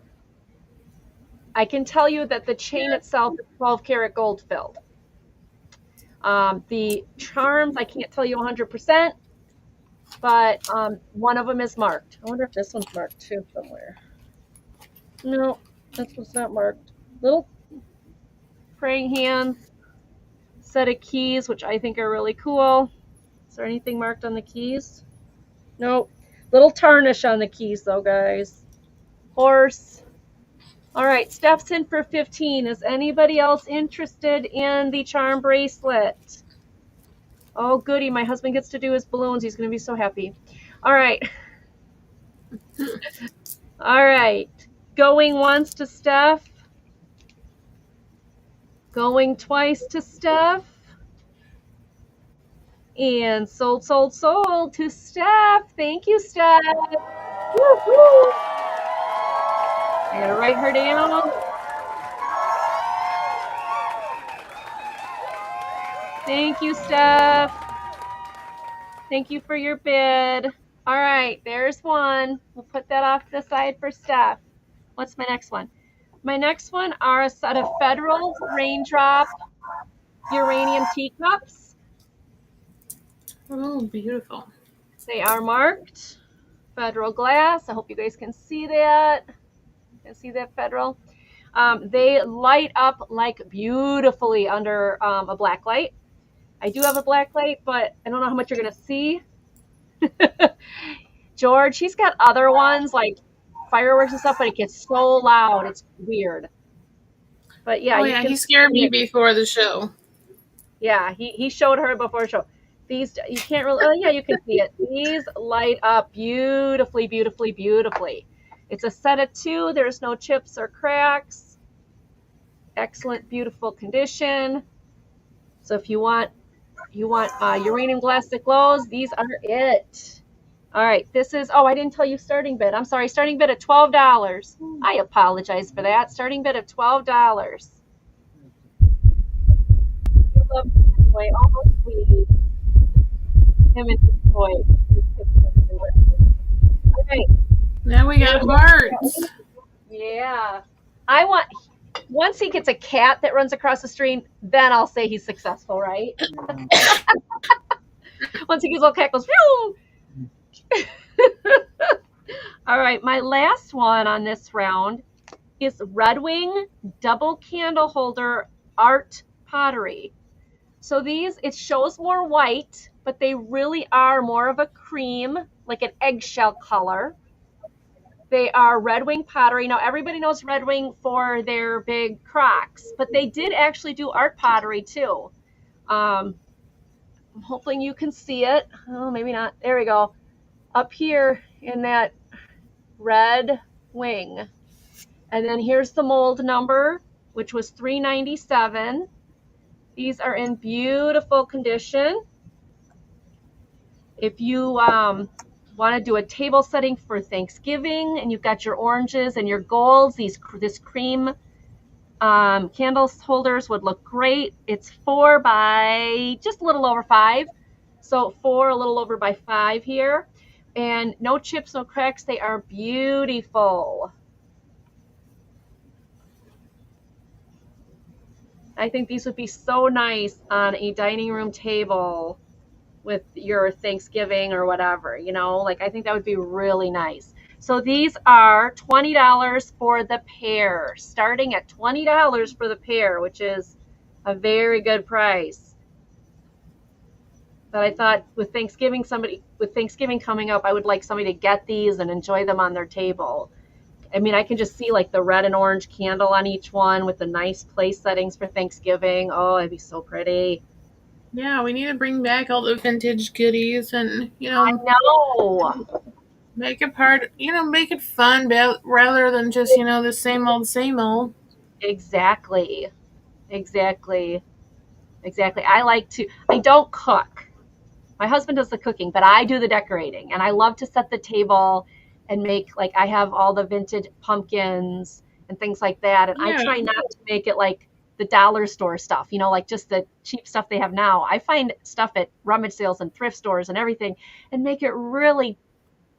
I can tell you that the chain itself is 12-karat gold filled. The charms, I can't tell you 100%, but one of them is marked. I wonder if this one's marked too somewhere. No, this one's not marked. Little praying hands, set of keys, which I think are really cool. Is there anything marked on the keys? Nope. Little tarnish on the keys though, guys. Horse. All right, Steph's in for 15. Is anybody else interested in the charm bracelet? Oh, goody. My husband gets to do his balloons. He's going to be so happy. All right. All right. Going once to Steph. Going twice to Steph. And sold to Steph. Thank you, Steph. Woo-hoo. I gotta write her down. Thank you, Steph. Thank you for your bid. All right, there's one. We'll put that off to the side for Steph. What's my next one? My next one are a set of Federal Raindrop uranium teacups. Oh, beautiful. They are marked Federal glass. I hope you guys can see that. Can see that, Federal? They light up like beautifully under a black light. I do have a black light, but I don't know how much you're going to see. George, he's got other ones like fireworks and stuff, but it gets so loud. It's weird. But yeah, Oh you yeah, can he see scared me it. before the show. Yeah, he showed her before the show. These, you can't really, oh yeah, you can see it. These light up beautifully, beautifully, beautifully. It's a set of 2. There's no chips or cracks. Excellent, beautiful condition. So if you want uranium glass that glows, these are it. All right, this is, oh, I didn't tell you starting bid. I'm sorry, starting bid at $12. I apologize for that. Starting bid of $12. You love the toy, almost sweet. Him and his toy. All right. Now we got Bart. Yeah. I want, once he gets a cat that runs across the street, then I'll say he's successful, right? Once he gets a little cat goes, phew! All right, my last one on this round is Red Wing double candle holder art pottery. So these, it shows more white, but they really are more of a cream, like an eggshell color. They are Red Wing pottery. Now everybody knows Red Wing for their big crocks, but they did actually do art pottery too. I'm hoping you can see it. Oh, maybe not. There we go. Up here in that Red Wing. And then here's the mold number, which was 397. These are in beautiful condition. If you want to do a table setting for Thanksgiving and you've got your oranges and your golds, this cream candle holders would look great. It's 4 by just a little over 5. So 4, a little over by 5 here. And no chips, no cracks. They are beautiful. I think these would be so nice on a dining room table with your Thanksgiving or whatever, you know, like I think that would be really nice. So these are $20 for the pair, starting at $20 for the pair, which is a very good price. But I thought with Thanksgiving coming up, I would like somebody to get these and enjoy them on their table. I mean, I can just see like the red and orange candle on each one with the nice place settings for Thanksgiving. Oh, it'd be so pretty. Yeah, we need to bring back all the vintage goodies and, I know. make it make it fun rather than just, the same old, same old. Exactly. Exactly. Exactly. I don't cook. My husband does the cooking, but I do the decorating. And I love to set the table and make, like, I have all the vintage pumpkins and things like that. And I Yeah. try not to make it like the dollar store stuff, like just the cheap stuff they have now. I find stuff at rummage sales and thrift stores and everything and make it really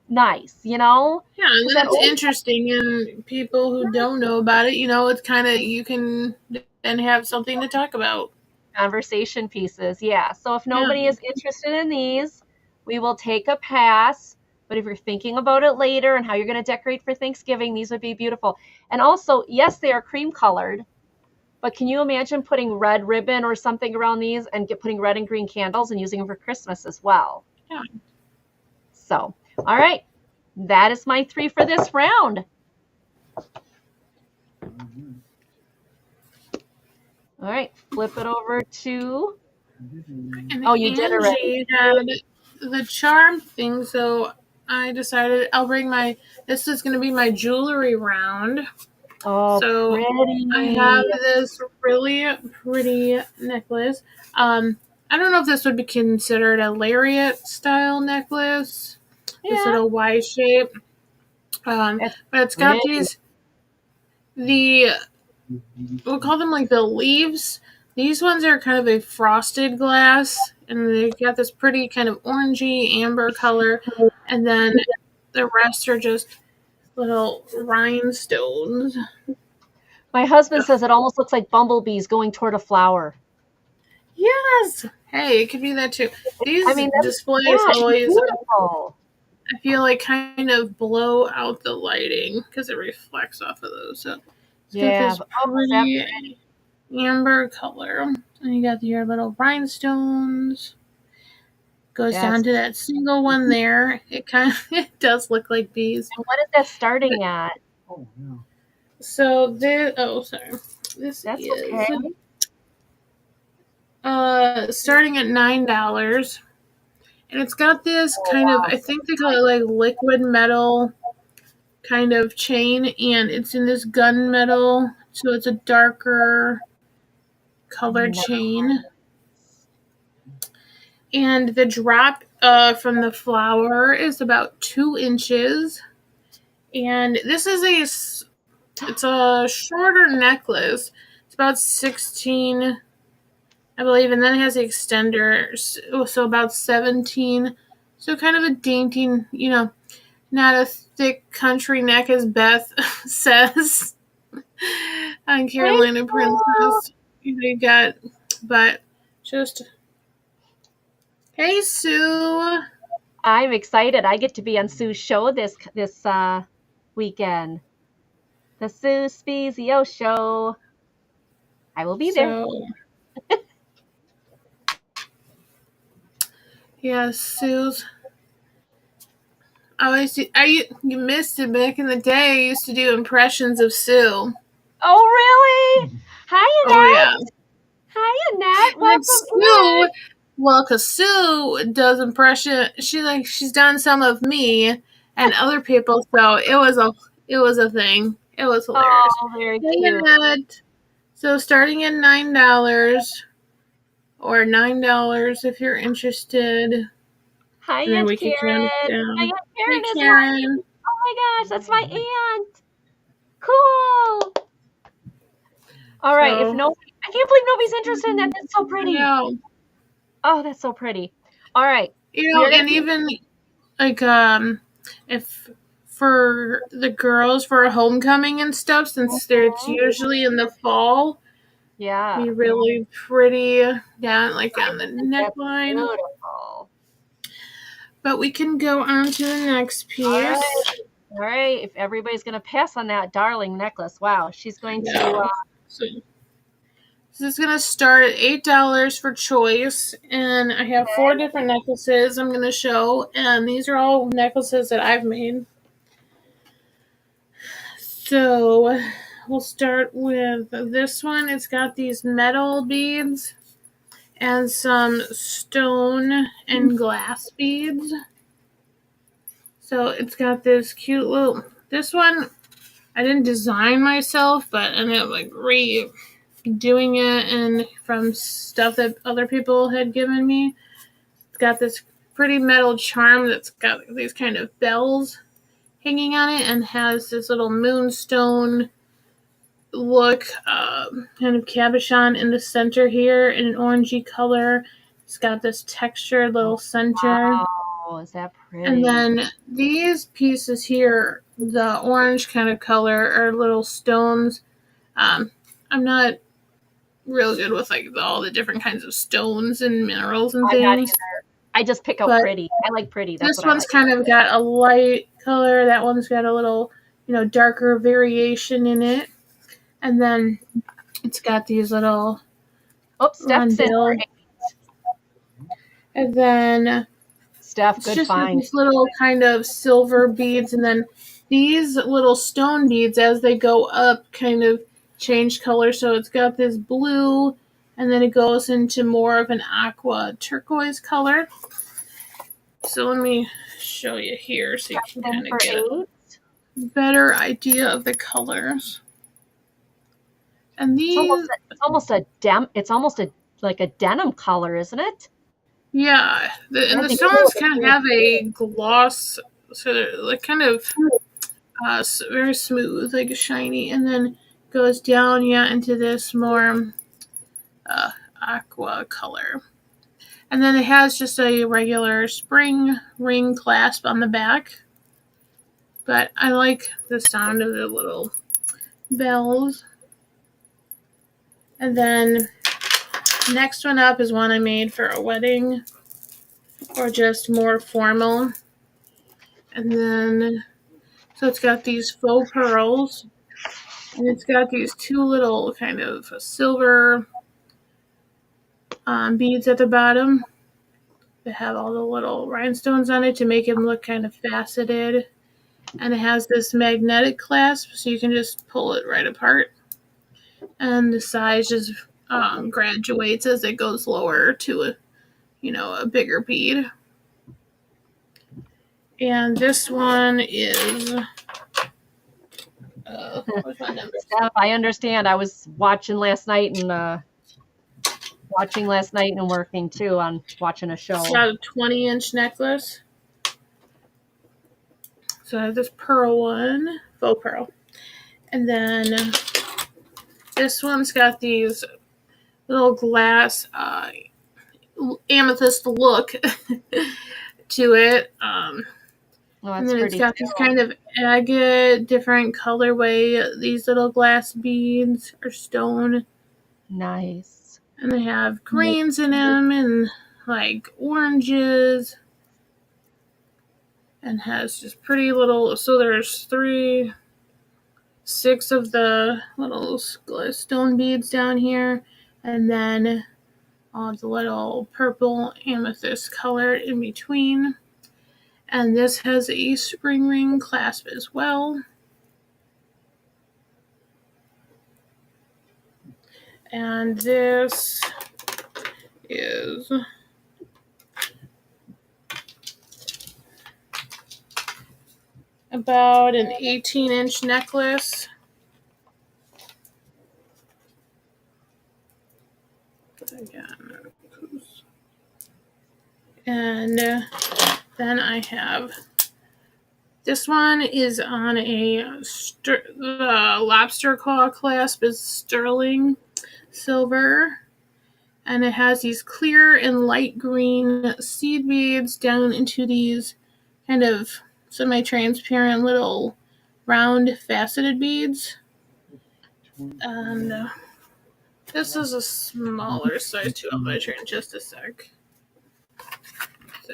nice, Yeah, and 'Cause then that it's old interesting, and people who don't know about it, it's kind of, you can then have something to talk about. conversation pieces. Yeah. So if Yeah. nobody is interested in these, we will take a pass. But if you're thinking about it later and how you're going to decorate for Thanksgiving, these would be beautiful. And also, yes, they are cream colored, but can you imagine putting red ribbon or something around these and putting red and green candles and using them for Christmas as well? Yeah. So, all right. That is my 3 for this round. All right. Flip it over to. And Oh, you did already. Angie had the charm thing, so I decided I'll bring this is going to be my jewelry round. Oh, So pretty. I have this really pretty necklace. I don't know if this would be considered a lariat style necklace. This Yeah. little Y shape. But it's got we'll call them like the leaves. These ones are kind of a frosted glass, and they've got this pretty kind of orangey amber color, and then the rest are just little rhinestones. My husband says it almost looks like bumblebees going toward a flower. Yes. Hey, it could be that too. These I mean, displays it's always, beautiful. I feel like, kind of blow out the lighting because it reflects off of those. So it's got Yeah. this Oh, is that pretty amber color. And you got your little rhinestones. Goes that's down to that single one there. It kind of it does look like bees. and what is that starting at? So this, oh sorry, this That's is okay. starting at $9, and it's got this Oh kind of, wow. I think they call it like liquid metal kind of chain, and it's in this gunmetal, so it's a darker color Nice. chain. And the drop from the flower is about 2 inches. And this is it's a shorter necklace. It's about 16, I believe, and then it has the extender, so about 17. So kind of a dainty, not a thick country neck as Beth says on Thank Carolina you. Princess. They got, but just, hey Sue. I'm excited. I get to be on Sue's show this weekend. The Sue Spezio show. I will be there. So yeah, Sue's. You missed it back in the day. I used to do impressions of Sue. Oh really? Hi Oh yeah. Annette. Hi Annette. And then Welcome in. Sue, well, cause Sue does impression. She's done some of me and other people, so it was a thing. It was hilarious. Oh, very Hey cute. Annette. So starting at $9 or $9 if you're interested, and Hi then Aunt we can count it Karen. My down. Aunt Hey Karen is watching. Karen. Oh my gosh, that's my aunt. Cool. All right. If So no, I can't believe nobody's interested in that. That's so I pretty. know. Oh, that's so pretty. All right. You We know, are gonna. and even like if for the girls for homecoming and stuff, since it's Mhm. usually in the fall, Yeah. be really pretty down like I on the think that's neckline. beautiful. But we can go on to the next All piece. right. All right. If everybody's gonna pass on that darling necklace, wow, she's going to. Yeah. So this is gonna start at $8 for choice, and I have 4 different necklaces I'm gonna show, and these are all necklaces that I've made. So we'll start with this one. It's got these metal beads and some stone and glass beads. So it's got this cute little. This one I didn't design myself, but I ended up like redoing it and from stuff that other people had given me. It's got this pretty metal charm that's got these kind of bells hanging on it and has this little moonstone look, kind of cabochon in the center here in an orangey color. It's got this textured little center. Wow, is that And pretty? then these pieces here, the orange kind of color, are little stones. Um, I'm not real good with like all the different kinds of stones and minerals and I'm not things, either. I just pick out but pretty. I like pretty. That's this what I one's like. kind of got a light color. That one's got a little, darker variation in it. And then it's got these little Oops, Steph sent rondelle. And then Steph, it's good just got find. these little kind of silver beads. And then these little stone beads, as they go up, kind of change color. So it's got this blue, and then it goes into more of an aqua turquoise color. So let me show you here so you can In kind for of get a 8. better idea of the colors. And It's almost these, it's almost a like a denim color, isn't it? yeah, and the That'd be stones cool. kind of have a gloss, so they're like kind of very smooth, like shiny, and then goes down, yeah, into this more uh, aqua color. And then it has just a regular spring ring clasp on the back. But I like the sound of the little bells. And then Next one up is one I made for a wedding or just more formal. And then, so it's got these faux pearls. And it's got these two little kind of silver beads at the bottom that have all the little rhinestones on it to make them look kind of faceted. And it has this magnetic clasp, so you can just pull it right apart. And the size just graduates as it goes lower to a bigger bead. And this one is what's my number? Steph, I understand. I was watching last night and working too on watching a show. It's got a 20-inch necklace. So I have this pearl one, faux pearl. And then this one's got these little glass amethyst look to it. And then it's got this kind of agate, different colorway. These little glass beads or stone. Nice. And they have greens in them and like oranges. And has just pretty little, so there's 6 of the little stone beads down here. And then all the little purple amethyst color in between. And this has a spring ring clasp as well. And this is about an 18-inch necklace. And then I have this one is on a the lobster claw clasp is sterling silver, and it has these clear and light green seed beads down into these kind of semi-transparent little round faceted beads. And this is a smaller size too. I'll measure in just a sec. So,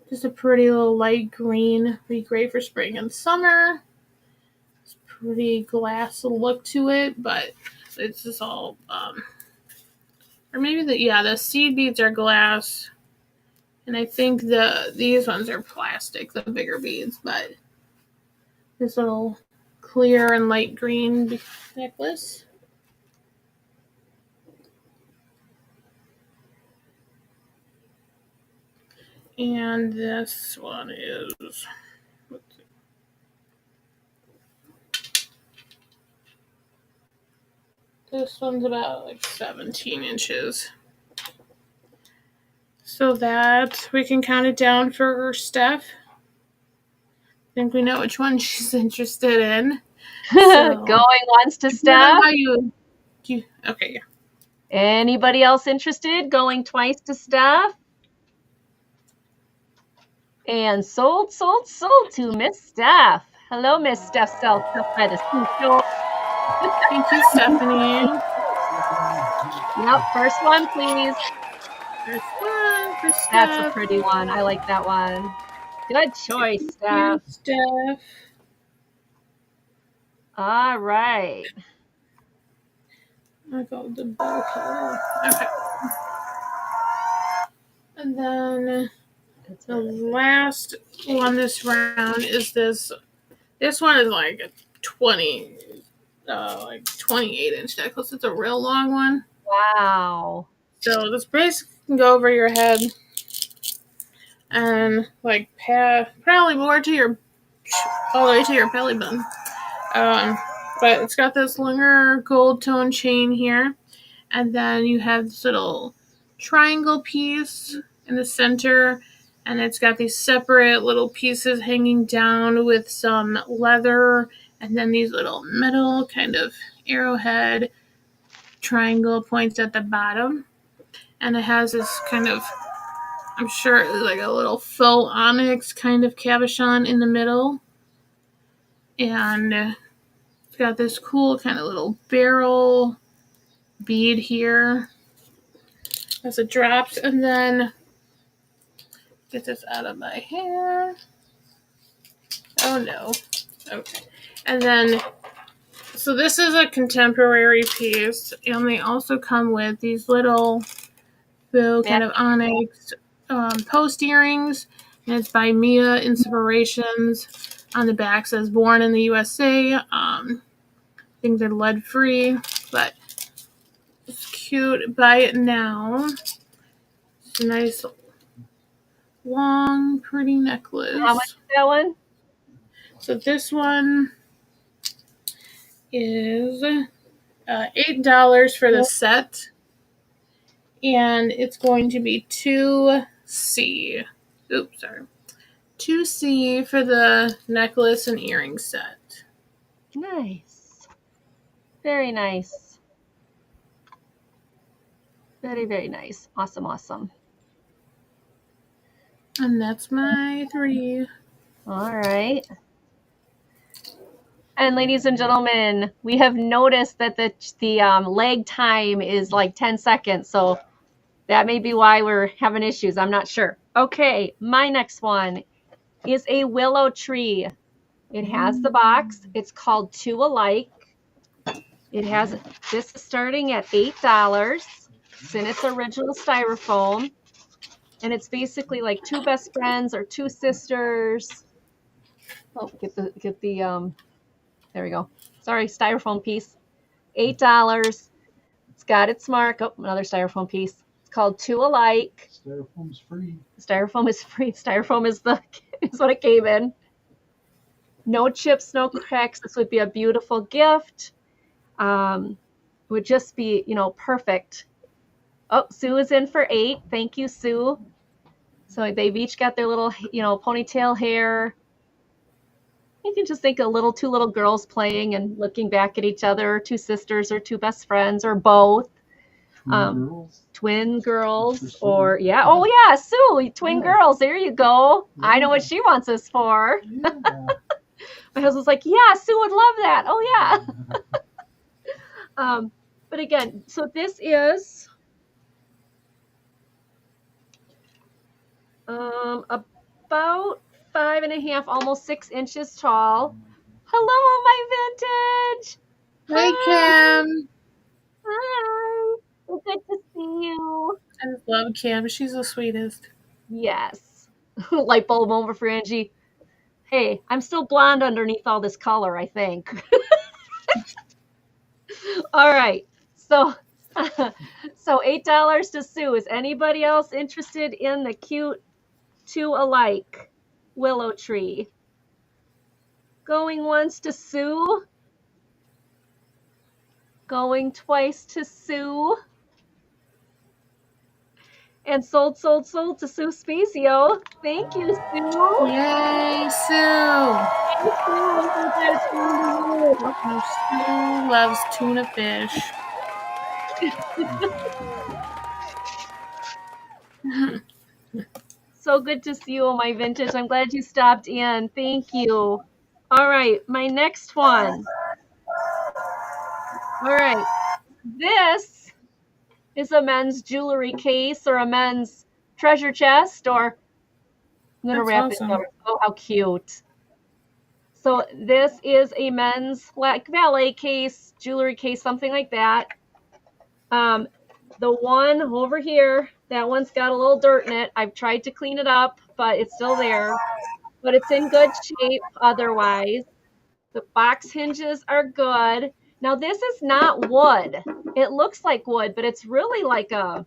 just a pretty little light green, be great for spring and summer. It's pretty glass look to it, but it's just all or maybe the seed beads are glass, and I think these ones are plastic, the bigger beads, but this little clear and light green necklace. And this one is, this one's about like 17 inches. So that we can count it down for Steph. I think we know which one she's interested in. So, going once to Steph. Okay, yeah. Anybody else interested? Going twice to Steph. And sold to Miss Steph. Hello, Miss Steph Self by the Seashells. Thank you, Stephanie. Yep, first one, please. First one for Steph. That's a pretty one. I like that one. Good choice, Steph. Steph. All right. I got the bow color. Okay. And then the last one this round is this. This one is like a 28-inch necklace. It's a real long one. Wow. So this bracelet can go over your head and like probably more to all the way to your belly button. But it's got this longer gold tone chain here, and then you have this little triangle piece in the center, and it's got these separate little pieces hanging down with some leather, and then these little metal kind of arrowhead triangle points at the bottom. And it has this kind of, I'm sure it's like a little faux onyx kind of cabochon in the middle. And it's got this cool kind of little barrel bead here as it drops, and then get this out of my hair. Oh no. Okay. And then, so this is a contemporary piece, and they also come with these little faux kind of onyx post earrings, and it's by Mia Inspirations. On the back says born in the USA. I think they're lead free, but it's cute. Buy it now. It's a nice long pretty necklace. How much is that one? So this one is $8 for the set, and it's going to be 2C. Oops, sorry. 2C for the necklace and earring set. Nice. Very nice. Very, very nice. Awesome, awesome. And that's my 3. All right. And ladies and gentlemen, we have noticed that the lag time is like 10 seconds. So that may be why we're having issues. I'm not sure. Okay, my next one is a willow tree. It has the box. It's called Two Alike. This is starting at $8. It's in its original styrofoam. And it's basically like two best friends or two sisters. Oh, get the there we go. Sorry, styrofoam piece. $8. It's got its mark. Oh, another styrofoam piece. It's called Two Alike. Styrofoam is free. Styrofoam is free. Styrofoam is what it came in. No chips, no cracks. This would be a beautiful gift. Would just be, perfect. Oh, Sue is in for 8. Thank you, Sue. So they've each got their little, ponytail hair. You can just think of two little girls playing and looking back at each other, two sisters or two best friends or both. Twin girls or yeah. Oh yeah, Sue, twin girls. There you go. Yeah. I know what she wants us for. Yeah. My husband's like, yeah, Sue would love that. Oh yeah. But again, so this is about 5.5, almost 6 inches tall. Hello, my vintage. Hi, Kim. Hi. Well, good to see you. I just love Kim. She's the sweetest. Yes. Light bulb moment for Angie. Hey, I'm still blonde underneath all this color, I think. All right. So $8 to Sue. Is anybody else interested in the cute Two Alike willow tree? Going once to Sue. Going twice to Sue. And sold to Sue Spezio. Thank you, Sue. Yay, Sue. Sue loves tuna fish. So good to see you, my vintage. I'm glad you stopped in. Thank you. All right, my next one. All right, this is a men's jewelry case or a men's treasure chest, or I'm going to wrap it up. Oh, how cute. So this is a men's valet case, jewelry case, something like that. The one over here, that one's got a little dirt in it. I've tried to clean it up, but it's still there. But it's in good shape otherwise. The box hinges are good. Now, this is not wood. It looks like wood, but it's really like a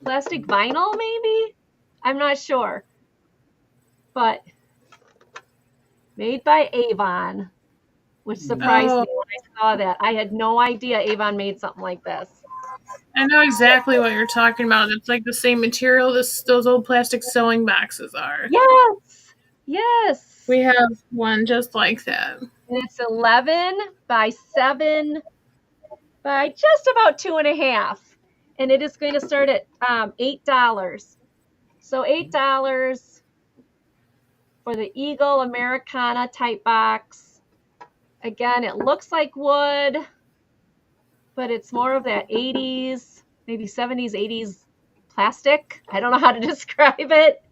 plastic vinyl, maybe? I'm not sure. But made by Avon, which surprised me when I saw that. I had no idea Avon made something like this. I know exactly what you're talking about. It's like the same material those old plastic sewing boxes are. Yes. Yes. We have one just like that. And it's 11 by 7 by just about 2.5. And it is going to start at $8. So $8 for the Eagle Americana type box. Again, it looks like wood. but it's more of that 80s, maybe 70s, 80s plastic. I don't know how to describe it.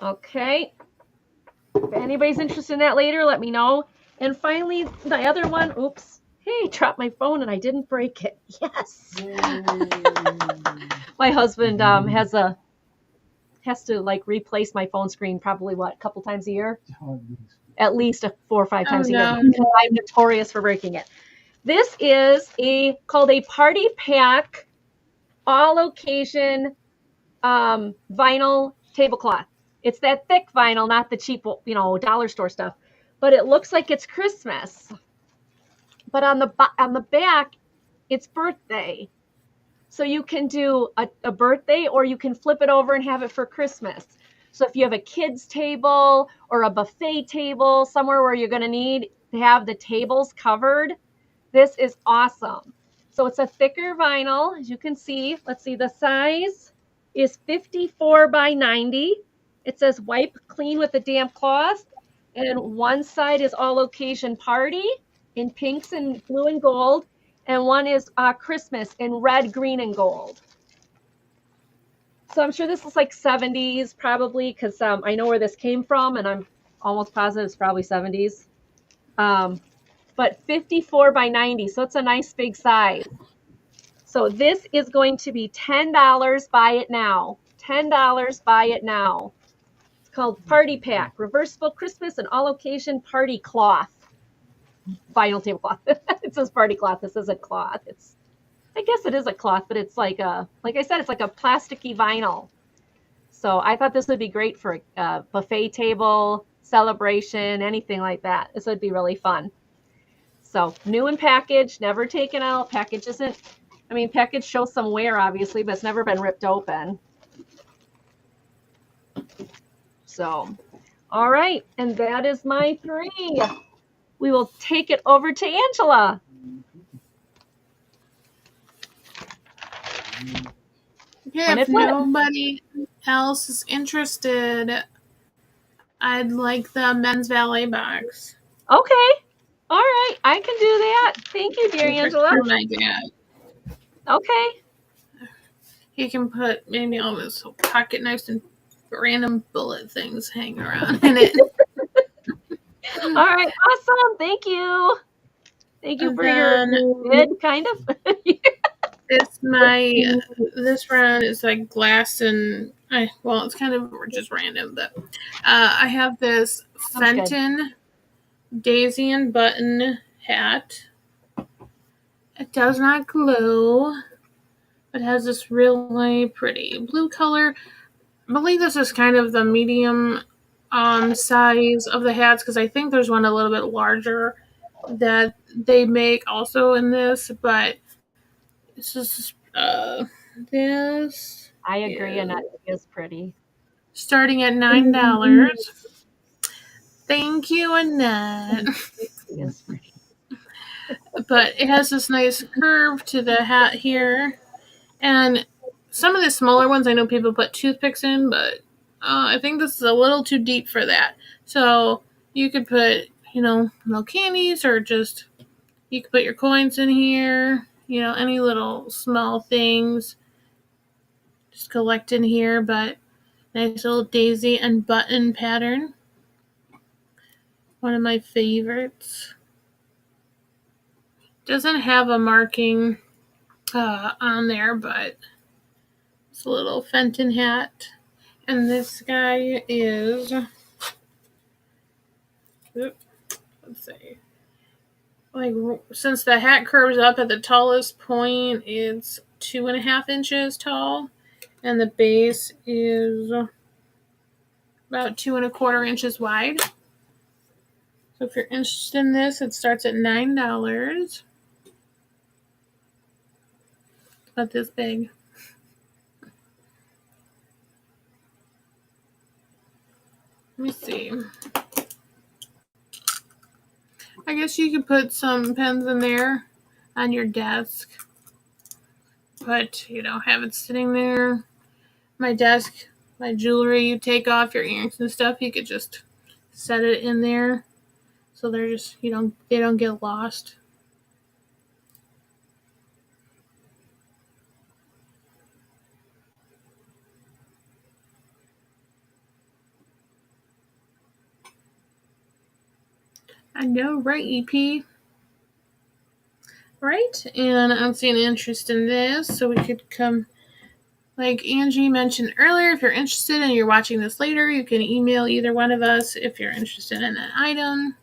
Okay. If anybody's interested in that later, let me know. And finally, the other one, oops. Hey, dropped my phone and I didn't break it. Yes. My husband has to like replace my phone screen probably a couple times a year? At least 4 or 5 times a year. I'm notorious for breaking it. This is called a party pack all occasion vinyl tablecloth. It's that thick vinyl, not the cheap, dollar store stuff. But it looks like it's Christmas. But on the back, it's birthday. So you can do a birthday, or you can flip it over and have it for Christmas. So if you have a kids table or a buffet table somewhere where you're going to need to have the tables covered, this is awesome. So it's a thicker vinyl, as you can see. Let's see, the size is 54 by 90. It says wipe clean with a damp cloth. And one side is all occasion party in pinks and blue and gold. And one is Christmas in red, green, and gold. So I'm sure this is like 70s probably, because I know where this came from, and I'm almost positive it's probably 70s. But 54 by 90, so it's a nice big size. So this is going to be $10. Buy it now. $10. Buy it now. It's called Party Pack, reversible Christmas and all occasion party cloth. Vinyl tablecloth. It says party cloth. This isn't cloth. I guess it is a cloth, but it's like I said, it's like a plasticky vinyl. So I thought this would be great for a buffet table, celebration, anything like that. This would be really fun. So new and packaged, never taken out. Package shows some wear, obviously, but it's never been ripped open. So, all right. And that is my 3. We will take it over to Angela. Okay, if nobody else is interested, I'd like the men's valet box. Okay. All right. I can do that. Thank you, dear Angela. For my dad. Okay. He can put maybe all his pocket knives and random bullet things hanging around in it. All right. Awesome. Thank you. Thank you for your bid, kind of. This round is like glass and it's kind of just random, but I have this Fenton daisy and button hat. It does not glow. It has this really pretty blue color. I believe this is kind of the medium size of the hats, because I think there's one a little bit larger that they make also in this, but this is this. I agree, and it is pretty. Starting at $9. Thank you, Annette. It is pretty. But it has this nice curve to the hat here. And some of the smaller ones, I know people put toothpicks in, but I think this is a little too deep for that. So you could put, little candies, or just, you could put your coins in here, any little small things. Just collect in here, but nice little daisy and button pattern. One of my favorites. Doesn't have a marking on there, but it's a little Fenton hat. And this guy is, let's see, like, since the hat curves up at the tallest point, it's 2.5 inches tall, and the base is about 2.25 inches wide. So if you're interested in this, it starts at $9. About this big. Let me see. I guess you could put some pens in there on your desk. But, have it sitting there. My desk, my jewelry, you take off your earrings and stuff, you could just set it in there, so they're just they don't get lost. I know, right, EP? Right, and I'm seeing interest in this, so we could come. Like Angie mentioned earlier, if you're interested and you're watching this later, you can email either one of us if you're interested in an item.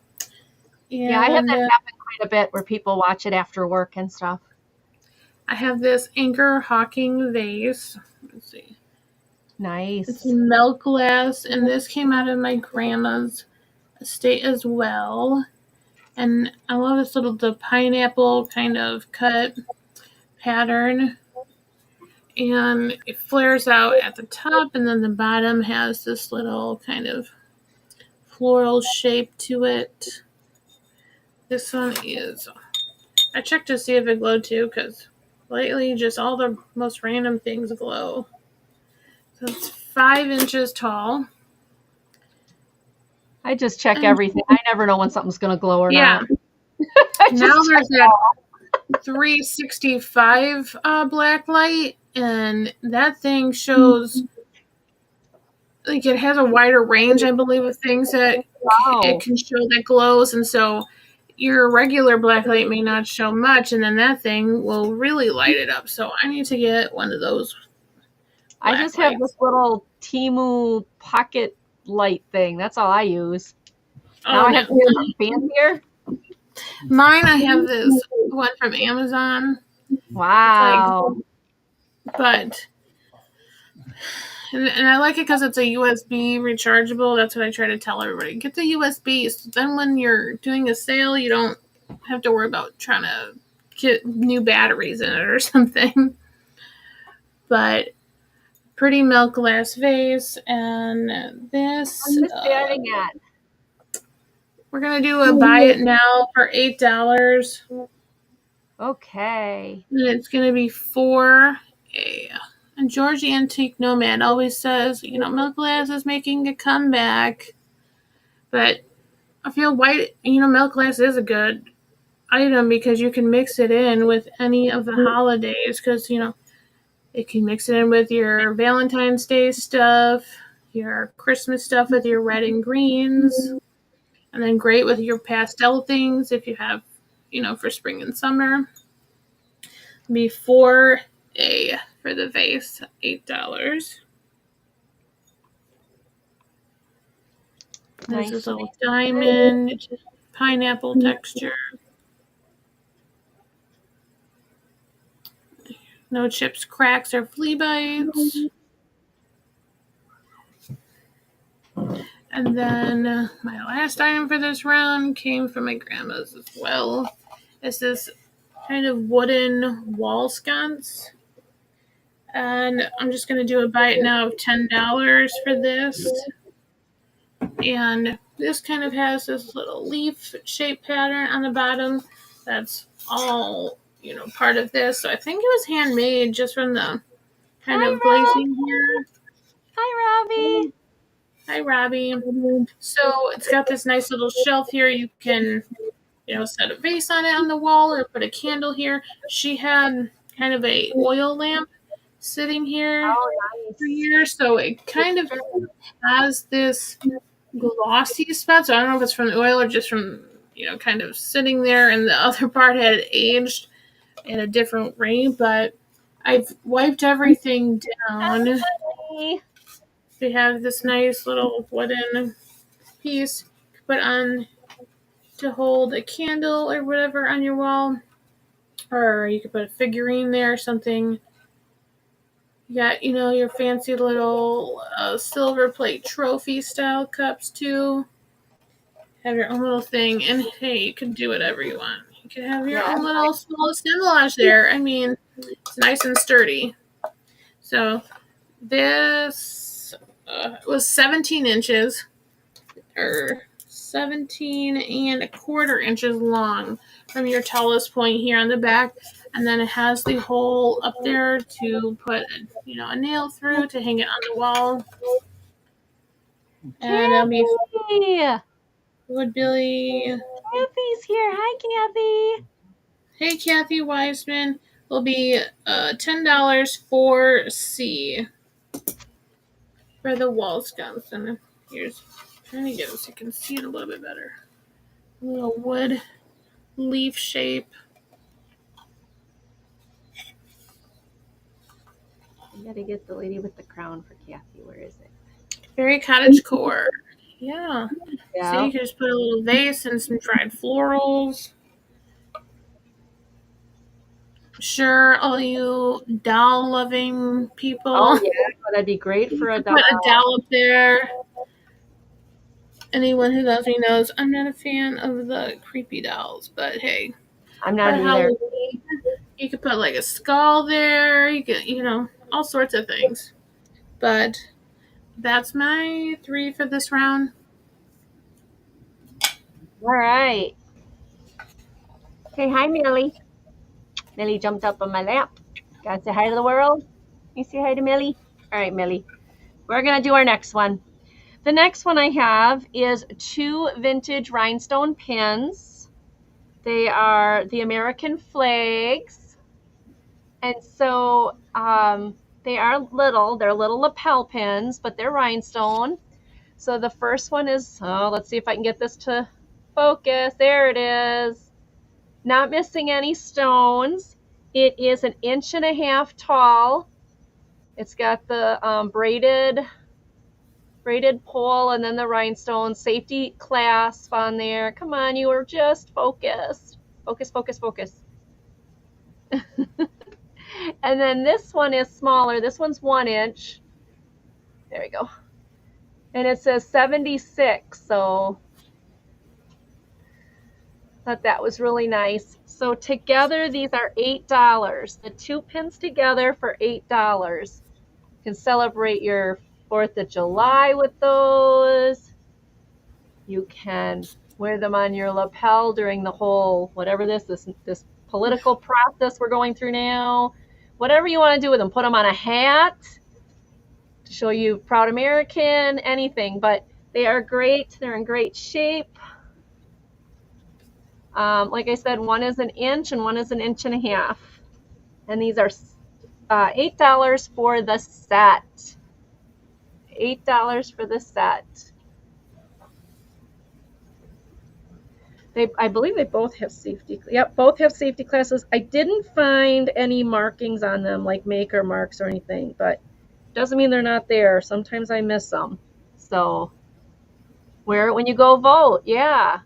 Yeah, I have that happen quite a bit where people watch it after work and stuff. I have this Anchor Hawking vase. Let's see. Nice. It's milk glass, and this came out of my grandma's estate as well. And I love this the pineapple kind of cut pattern. And it flares out at the top, and then the bottom has this little kind of floral shape to it. This one is, I checked to see if it glowed too, because lately just all the most random things glow. So it's 5 inches tall. I just check everything. I never know when something's going to glow or not. Now there's that 365 black light, and that thing shows, like, it has a wider range, I believe, of things that it can show that glows, and so your regular black light may not show much, and then that thing will really light it up. So I need to get one of those. I just have this little Temu pocket light thing. That's all I use. Now I have to get something fancier. Mine, I have this one from Amazon. Wow. But and I like it because it's a USB rechargeable. That's what I try to tell everybody. Get the USB. So then when you're doing a sale, you don't have to worry about trying to get new batteries in it or something. But pretty milk glass vase. And this... I'm just staring at. We're going to do a buy it now for $8. Okay. And it's going to be for a... And George Antique Nomad always says, milk glass is making a comeback. But I feel milk glass is a good item because you can mix it in with any of the holidays. Because, it can mix it in with your Valentine's Day stuff, your Christmas stuff with your red and greens. And then great with your pastel things if you have, for spring and summer. For the vase, $8. Nice. This is a little diamond, pineapple texture. No chips, cracks, or flea bites. And then my last item for this round came from my grandma's as well. It's this kind of wooden wall sconce. And I'm just going to do a buy it now of $10 for this. And this kind of has this little leaf shape pattern on the bottom. That's all, part of this. So I think it was handmade just from the kind of glazing here. Hi, Robbie. Hi, Robbie. So it's got this nice little shelf here. You can, set a vase on it on the wall or put a candle here. She had kind of a oil lamp sitting here for years. So it kind of has this glossy spot. So I don't know if it's from the oil or just from, kind of sitting there. And the other part had aged in a different way. But I've wiped everything down. We have this nice little wooden piece put on to hold a candle or whatever on your wall. Or you could put a figurine there or something. You got, your fancy little silver plate trophy style cups too. Have your own little thing. And hey, you can do whatever you want. You can have your own little small assemblage there. I mean, it's nice and sturdy. So this was 17 inches. Or 17 and a quarter inches long from your tallest point here on the back. And then it has the hole up there to put, a nail through to hang it on the wall. And that'll be Kathy! Wood Billy. Kathy's here. Hi, Kathy. Hey, Kathy Wiseman. Will be $10 for C for the wall sconce. And here's trying to get it so you can see it a little bit better. A little wood leaf shape. I gotta get the lady with the crown for Kathy. Where is it? Very cottage core. Yeah. Yeah. So you can just put a little vase and some dried florals. Sure, all you doll loving people. Oh yeah, that'd be great for a doll. Put a doll up there. Anyone who loves me knows I'm not a fan of the creepy dolls, but hey, I'm for not either. Halloween, you could put like a skull there. You could, all sorts of things. But that's my 3 for this round. All right. Hey, hi, Millie. Millie jumped up on my lap. Gotta say hi to the world. You say hi to Millie? All right, Millie. We're gonna do our next one. The next one I have is 2 vintage rhinestone pins. They are the American flags. And so they are little. They're little lapel pins, but they're rhinestone. So the first one is, let's see if I can get this to focus. There it is. Not missing any stones. It is 1.5 inches tall. It's got the braided pole and then the rhinestone safety clasp on there. Come on, you are just focused. Focus, focus, focus. And then this one is smaller. This one's 1 inch. There we go. And it says 76. So thought that was really nice. So together, these are $8. The 2 pins together for $8. You can celebrate your 4th of July with those. You can wear them on your lapel during the whole, whatever this political process we're going through now. Whatever you want to do with them. Put them on a hat to show you proud American, anything. But they are great. They're in great shape. Like I said, one is 1 inch and one is 1.5 inches. And these are $8 for the set. $8 for the set. I believe they both have safety. Yep, both have safety classes. I didn't find any markings on them, like maker marks or anything, but doesn't mean they're not there. Sometimes I miss them. So wear it when you go vote. Yeah.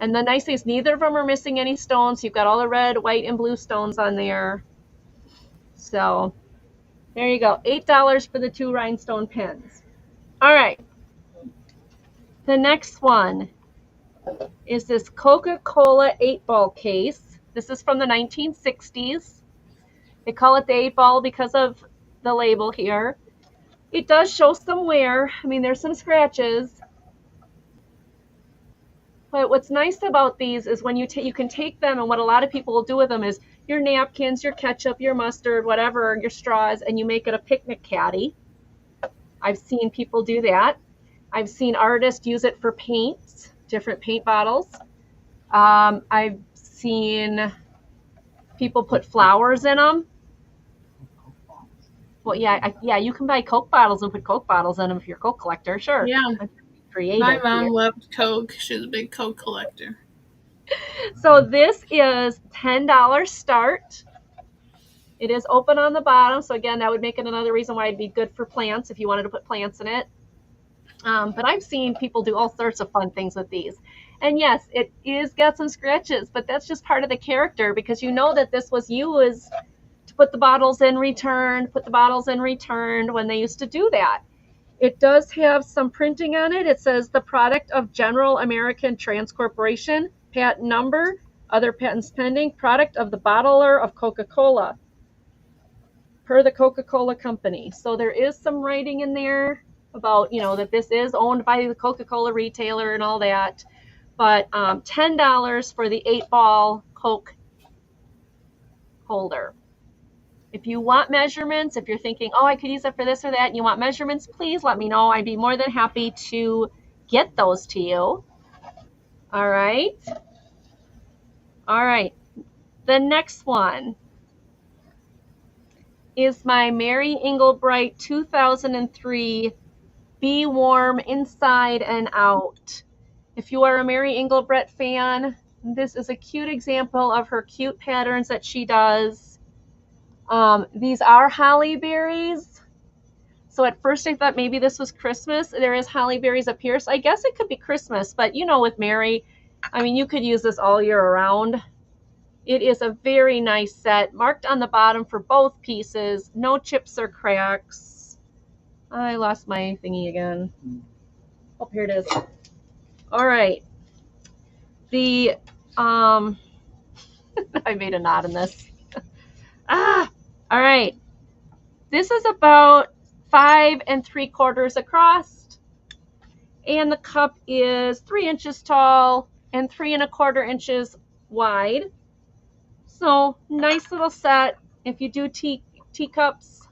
And the nice thing is neither of them are missing any stones. You've got all the red, white, and blue stones on there. So there you go. $8 for the 2 rhinestone pins. All right. The next one is this Coca-Cola 8-ball case. This is from the 1960s. They call it the 8-ball because of the label here. It does show some wear. I mean, there's some scratches. But what's nice about these is when you can take them, and what a lot of people will do with them is your napkins, your ketchup, your mustard, whatever, your straws, and you make it a picnic caddy. I've seen people do that. I've seen artists use it for paints, different paint bottles. I've seen people put flowers in them. Well, yeah, you can buy Coke bottles and put Coke bottles in them if you're a Coke collector, sure. Yeah. Creative. My mom loved Coke. She was a big Coke collector. So this is $10 start. It is open on the bottom. So again, that would make it another reason why it'd be good for plants if you wanted to put plants in it. But I've seen people do all sorts of fun things with these. And yes, it is got some scratches, but that's just part of the character because you know that this was used to put the bottles in returned, when they used to do that. It does have some printing on it. It says the product of General American Trans Corporation, patent number, other patents pending, product of the bottler of Coca-Cola, per the Coca-Cola company. So there is some writing in there about, that this is owned by the Coca-Cola retailer and all that. But $10 for the 8-ball Coke holder. If you want measurements, if you're thinking, oh, I could use it for this or that, and you want measurements, please let me know. I'd be more than happy to get those to you. All right. All right. The next one is my Mary Englebright 2003 Be Warm Inside and Out. If you are a Mary Englebright fan, this is a cute example of her cute patterns that she does. These are holly berries. So at first I thought maybe this was Christmas. There is holly berries up here. So I guess it could be Christmas, but you know, with Mary, I mean, you could use this all year around. It is a very nice set, marked on the bottom for both pieces. No chips or cracks. I lost my thingy again. Oh, here it is. All right. The, I made a knot in this. All right. This is about 5 3/4 across, and the cup is 3 inches tall and 3 1/4 inches wide. So nice little set. If you do teacups,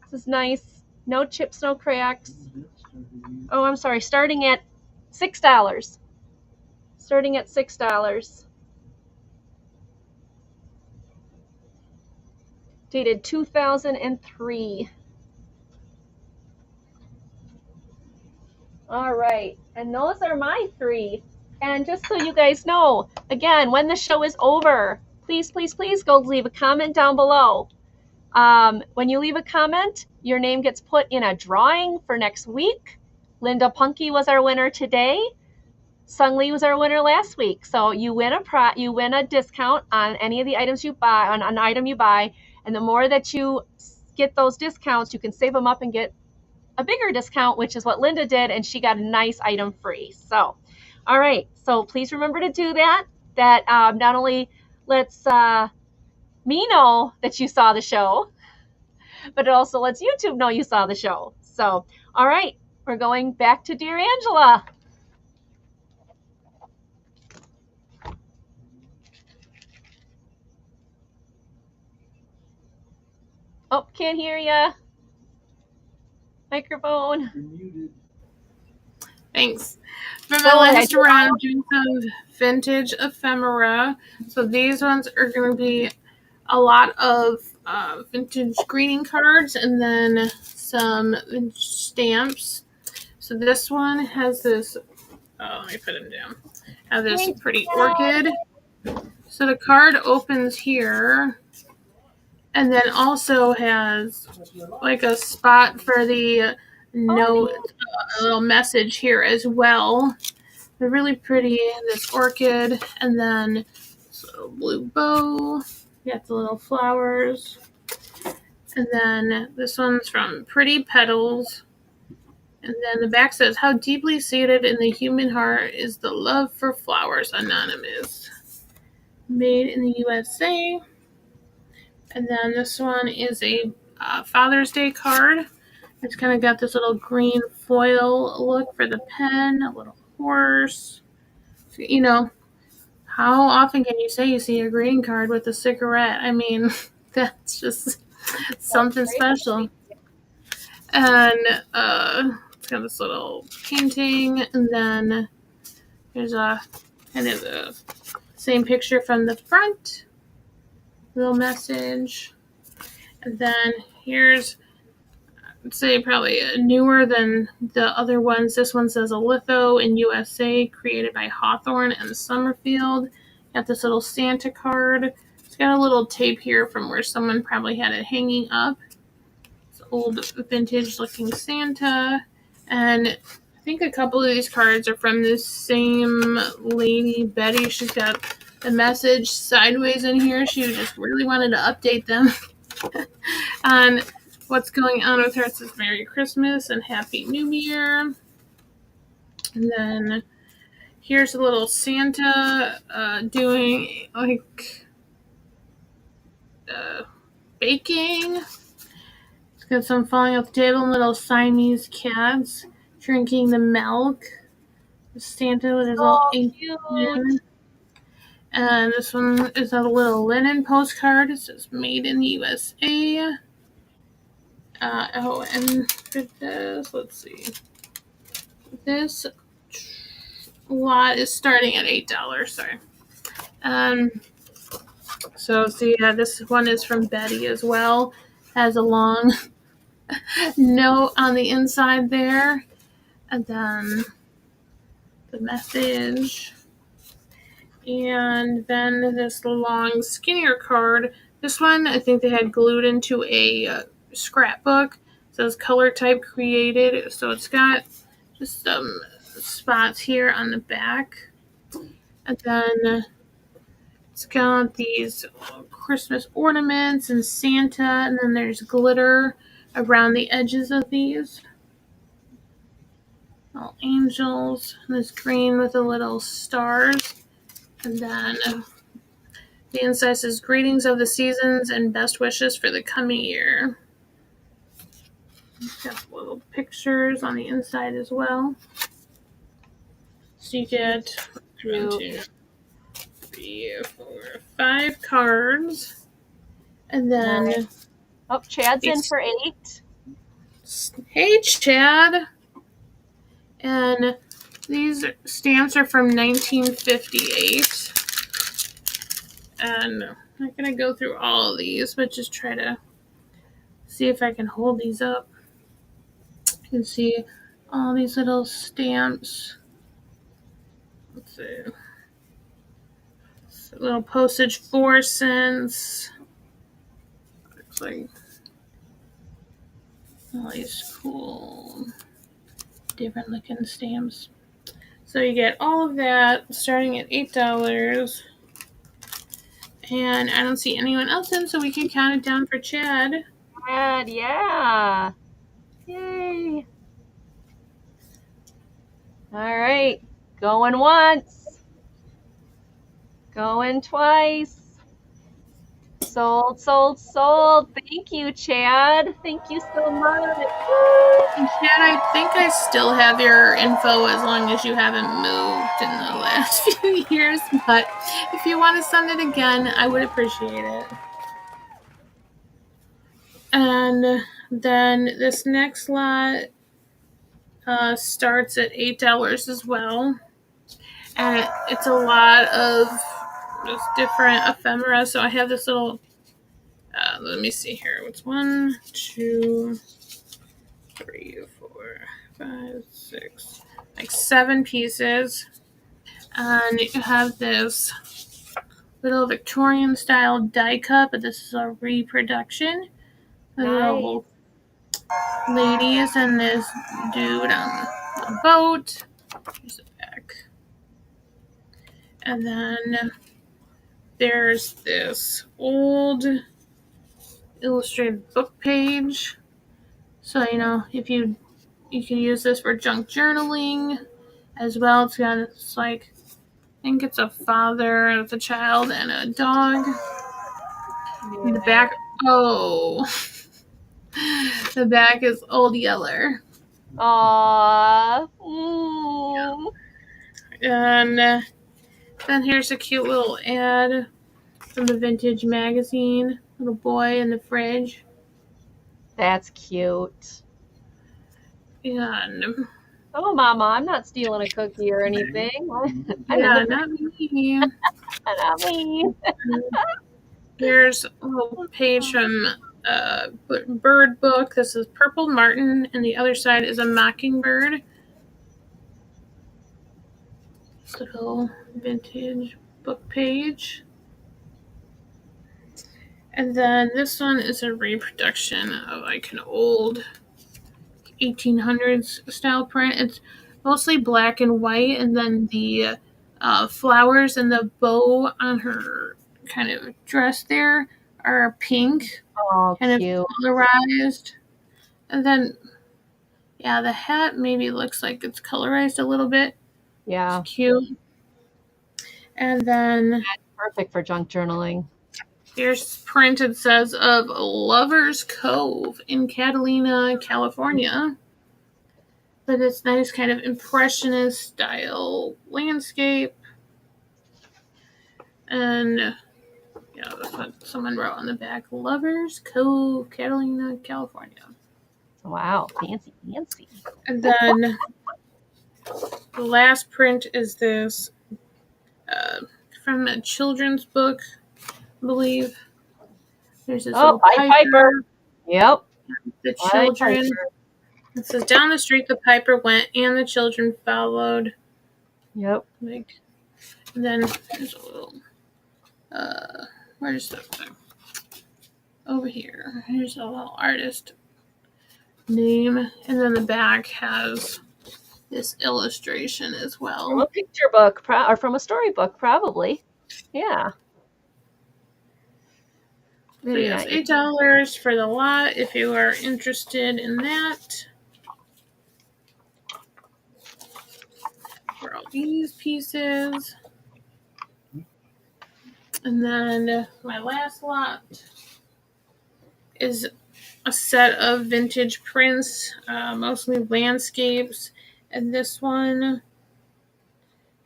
this is nice. No chips, no cracks. Oh, I'm sorry. Starting at $6. Starting at $6. Dated 2003. All right, and those are my 3. And just so you guys know, again, when the show is over, please, please, please go leave a comment down below. When you leave a comment, your name gets put in a drawing for next week. Linda Punky was our winner today. Sung Lee was our winner last week. So you win a discount on any of the items you buy, on an item you buy, and the more that you get those discounts, you can save them up and get a bigger discount, which is what Linda did, and she got a nice item free. So, all right, so please remember to do that. That not only lets me know that you saw the show, but it also lets YouTube know you saw the show. So, all right, we're going back to Dear Angela. Oh, can't hear ya. Microphone. You're muted. Thanks. For my last round, I'm doing some vintage ephemera. So these ones are going to be a lot of vintage greeting cards and then some vintage stamps. So this one has this, let me put them down. Have this pretty orchid. So the card opens here and then also has like a spot for the note, a little message here as well. They're really pretty. This orchid, and then this little blue bow. Got the little flowers. And then this one's from Pretty Petals. And then the back says, how deeply seated in the human heart is the love for flowers, Anonymous. Made in the USA. And then this one is a Father's Day card. It's kind of got this little green foil look for the pen, a little horse. You know, how often can you say you see a greeting card with a cigarette? I mean, that's just something special. And it's got this little painting, and then there's a kind of the same picture from the front, little message. And then here's, I'd say probably newer than the other ones. This one says a litho in USA, created by Hawthorne and Summerfield. Got this little Santa card. It's got a little tape here from where someone probably had it hanging up. It's old vintage looking Santa. And I think a couple of these cards are from this same lady, Betty. She's got the message sideways in here. She just really wanted to update them on what's going on with her. It says Merry Christmas and Happy New Year. And then here's a little Santa doing like baking. It's got some falling off the table and little Siamese cats drinking the milk. Santa with his little ink pen. And this one is a little linen postcard. It says "Made in the USA." And for this, let's see. This lot is starting at $8. Sorry. So see, this one is from Betty as well. Has a long note on the inside there, and then the message, and then this long skinnier card. This one I think they had glued into a scrapbook. It says color type created, so it's got just some spots here on the back, and then it's got these Christmas ornaments and Santa, and then there's glitter around the edges of these. Little angels, and this green with the little stars. And then the inside says greetings of the seasons and best wishes for the coming year. It's got little pictures on the inside as well. So you get 1, 2, 3, 4, 5 cards. And then Chad's in for 8. Hey, Chad. And these stamps are from 1958. And I'm not going to go through all of these, but just try to see if I can hold these up. You can see all these little stamps. Let's see. It's a little postage 4 cents. Looks like all these cool different looking stamps. So you get all of that starting at $8. And I don't see anyone else in, so we can count it down for Chad. Chad, yeah. Yay. All right. Going once. Going twice. Sold, sold, sold. Thank you, Chad. Thank you so much. And Chad, I think I still have your info as long as you haven't moved in the last few years. But if you want to send it again, I would appreciate it. And then this next lot starts at $8 as well. And it's a lot of just different ephemera. So I have this little, let me see here. It's 1, 2, 3, 4, 5, 6, like 7 pieces. And you have this little Victorian style die cut, but this is a reproduction. The little ladies and this dude on the boat. Here's the back. And then there's this old illustrated book page. So, if you can use this for junk journaling as well. It's got this, like, I think it's a father with a child and a dog. In the back, the back is Old Yeller. Aww. And then here's a cute little ad from the Vintage magazine. Little boy in the fridge. That's cute. And oh, Mama, I'm not stealing a cookie or anything. yeah, not me. Not me. Here's a little page from Bird Book. This is Purple Martin, and the other side is a Mockingbird. This little vintage book page. And then this one is a reproduction of like an old 1800s style print. It's mostly black and white, and then the flowers and the bow on her kind of dress there are pink. Oh, kind cute. of colorized. And then, yeah, the hat maybe looks like it's colorized a little bit. Yeah. It's cute. And then that's perfect for junk journaling. Here's print, it says, of Lover's Cove in Catalina, California. But it's nice kind of impressionist style landscape. And yeah, that's what someone wrote on the back. Lovers Cove, Catalina, California. Wow, fancy. And then the last print is this from a children's book, I believe. There's this little Piper. Yep. The children. It says, down the street the piper went, and the children followed. Yep. And then there's a little, where's that thing? Over here. Here's a little artist name. And then the back has this illustration as well. From a picture book, or from a storybook, probably. Yeah. So yes, $8 for the lot if you are interested in that. For all these pieces. And then my last lot is a set of vintage prints, mostly landscapes. And this one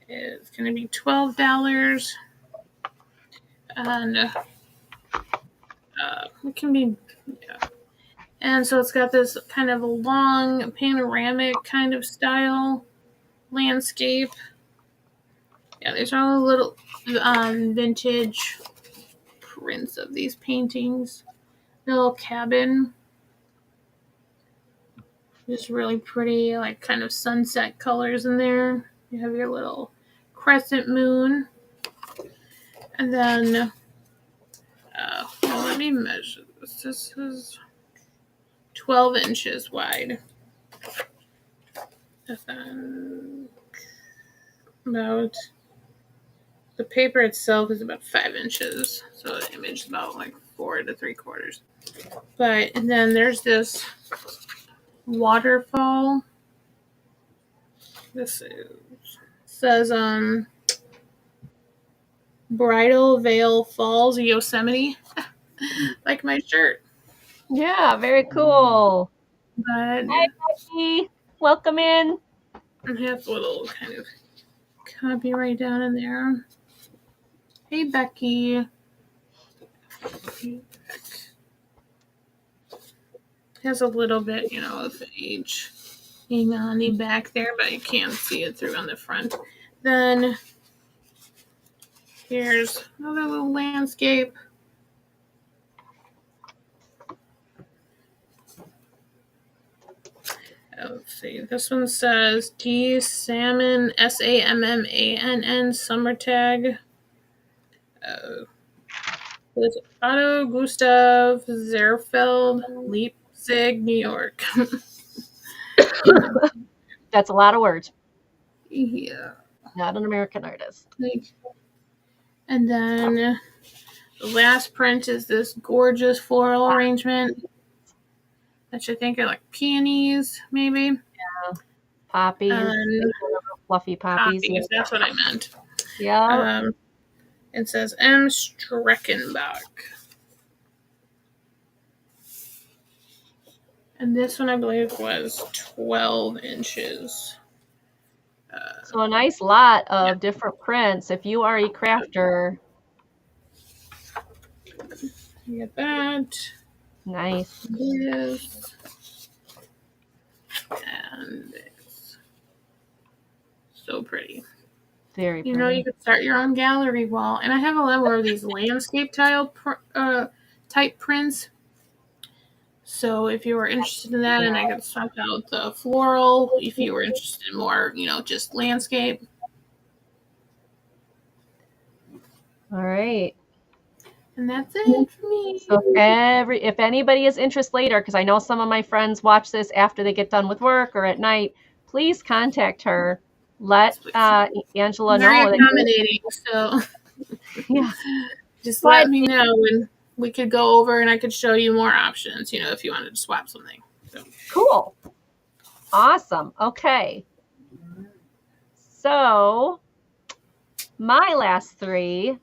is going to be $12. And it can be, yeah. And so it's got this kind of a long panoramic kind of style landscape. Yeah, there's all the little vintage prints of these paintings. The little cabin. Just really pretty, like kind of sunset colors in there. You have your little crescent moon. And then, let me measure this. This is 12 inches wide. And then about, the paper itself is about 5 inches. So the image is about like 4 3/4. But, and then there's this waterfall. This says Bridal Veil Falls, Yosemite. Like my shirt. Yeah, very cool. But hi, Becky. Welcome in. I have a little kind of copyright down in there. Hey, Becky. Has a little bit, of age on the back there, but you can't see it through on the front. Then here's another little landscape. Let's see. This one says D Salmon SAMMANN Summer Tag. There's Otto Gustav Zerfeld, Leipzig, New York. That's a lot of words. Yeah. Not an American artist. And then the last print is this gorgeous floral arrangement. Which I think are like peonies, maybe. Yeah. Poppies. Fluffy poppies. That's what I meant. Yeah. It says M. Streckenbach. And this one, I believe, was 12 inches. So a nice lot of different prints. If you are a crafter. You get that. Nice. This. And it's so pretty. Very pretty. You could start your own gallery wall. And I have a lot more of these landscape type prints. So if you were interested in that, and I could swap out the floral if you were interested in more, just landscape. All right. And that's it for me. So if anybody is interested later, because I know some of my friends watch this after they get done with work or at night, please contact her. Let Angela know. Very accommodating. So yeah, just let me know, and we could go over, and I could show you more options. If you wanted to swap something. So. Cool. Awesome. Okay. So my last three.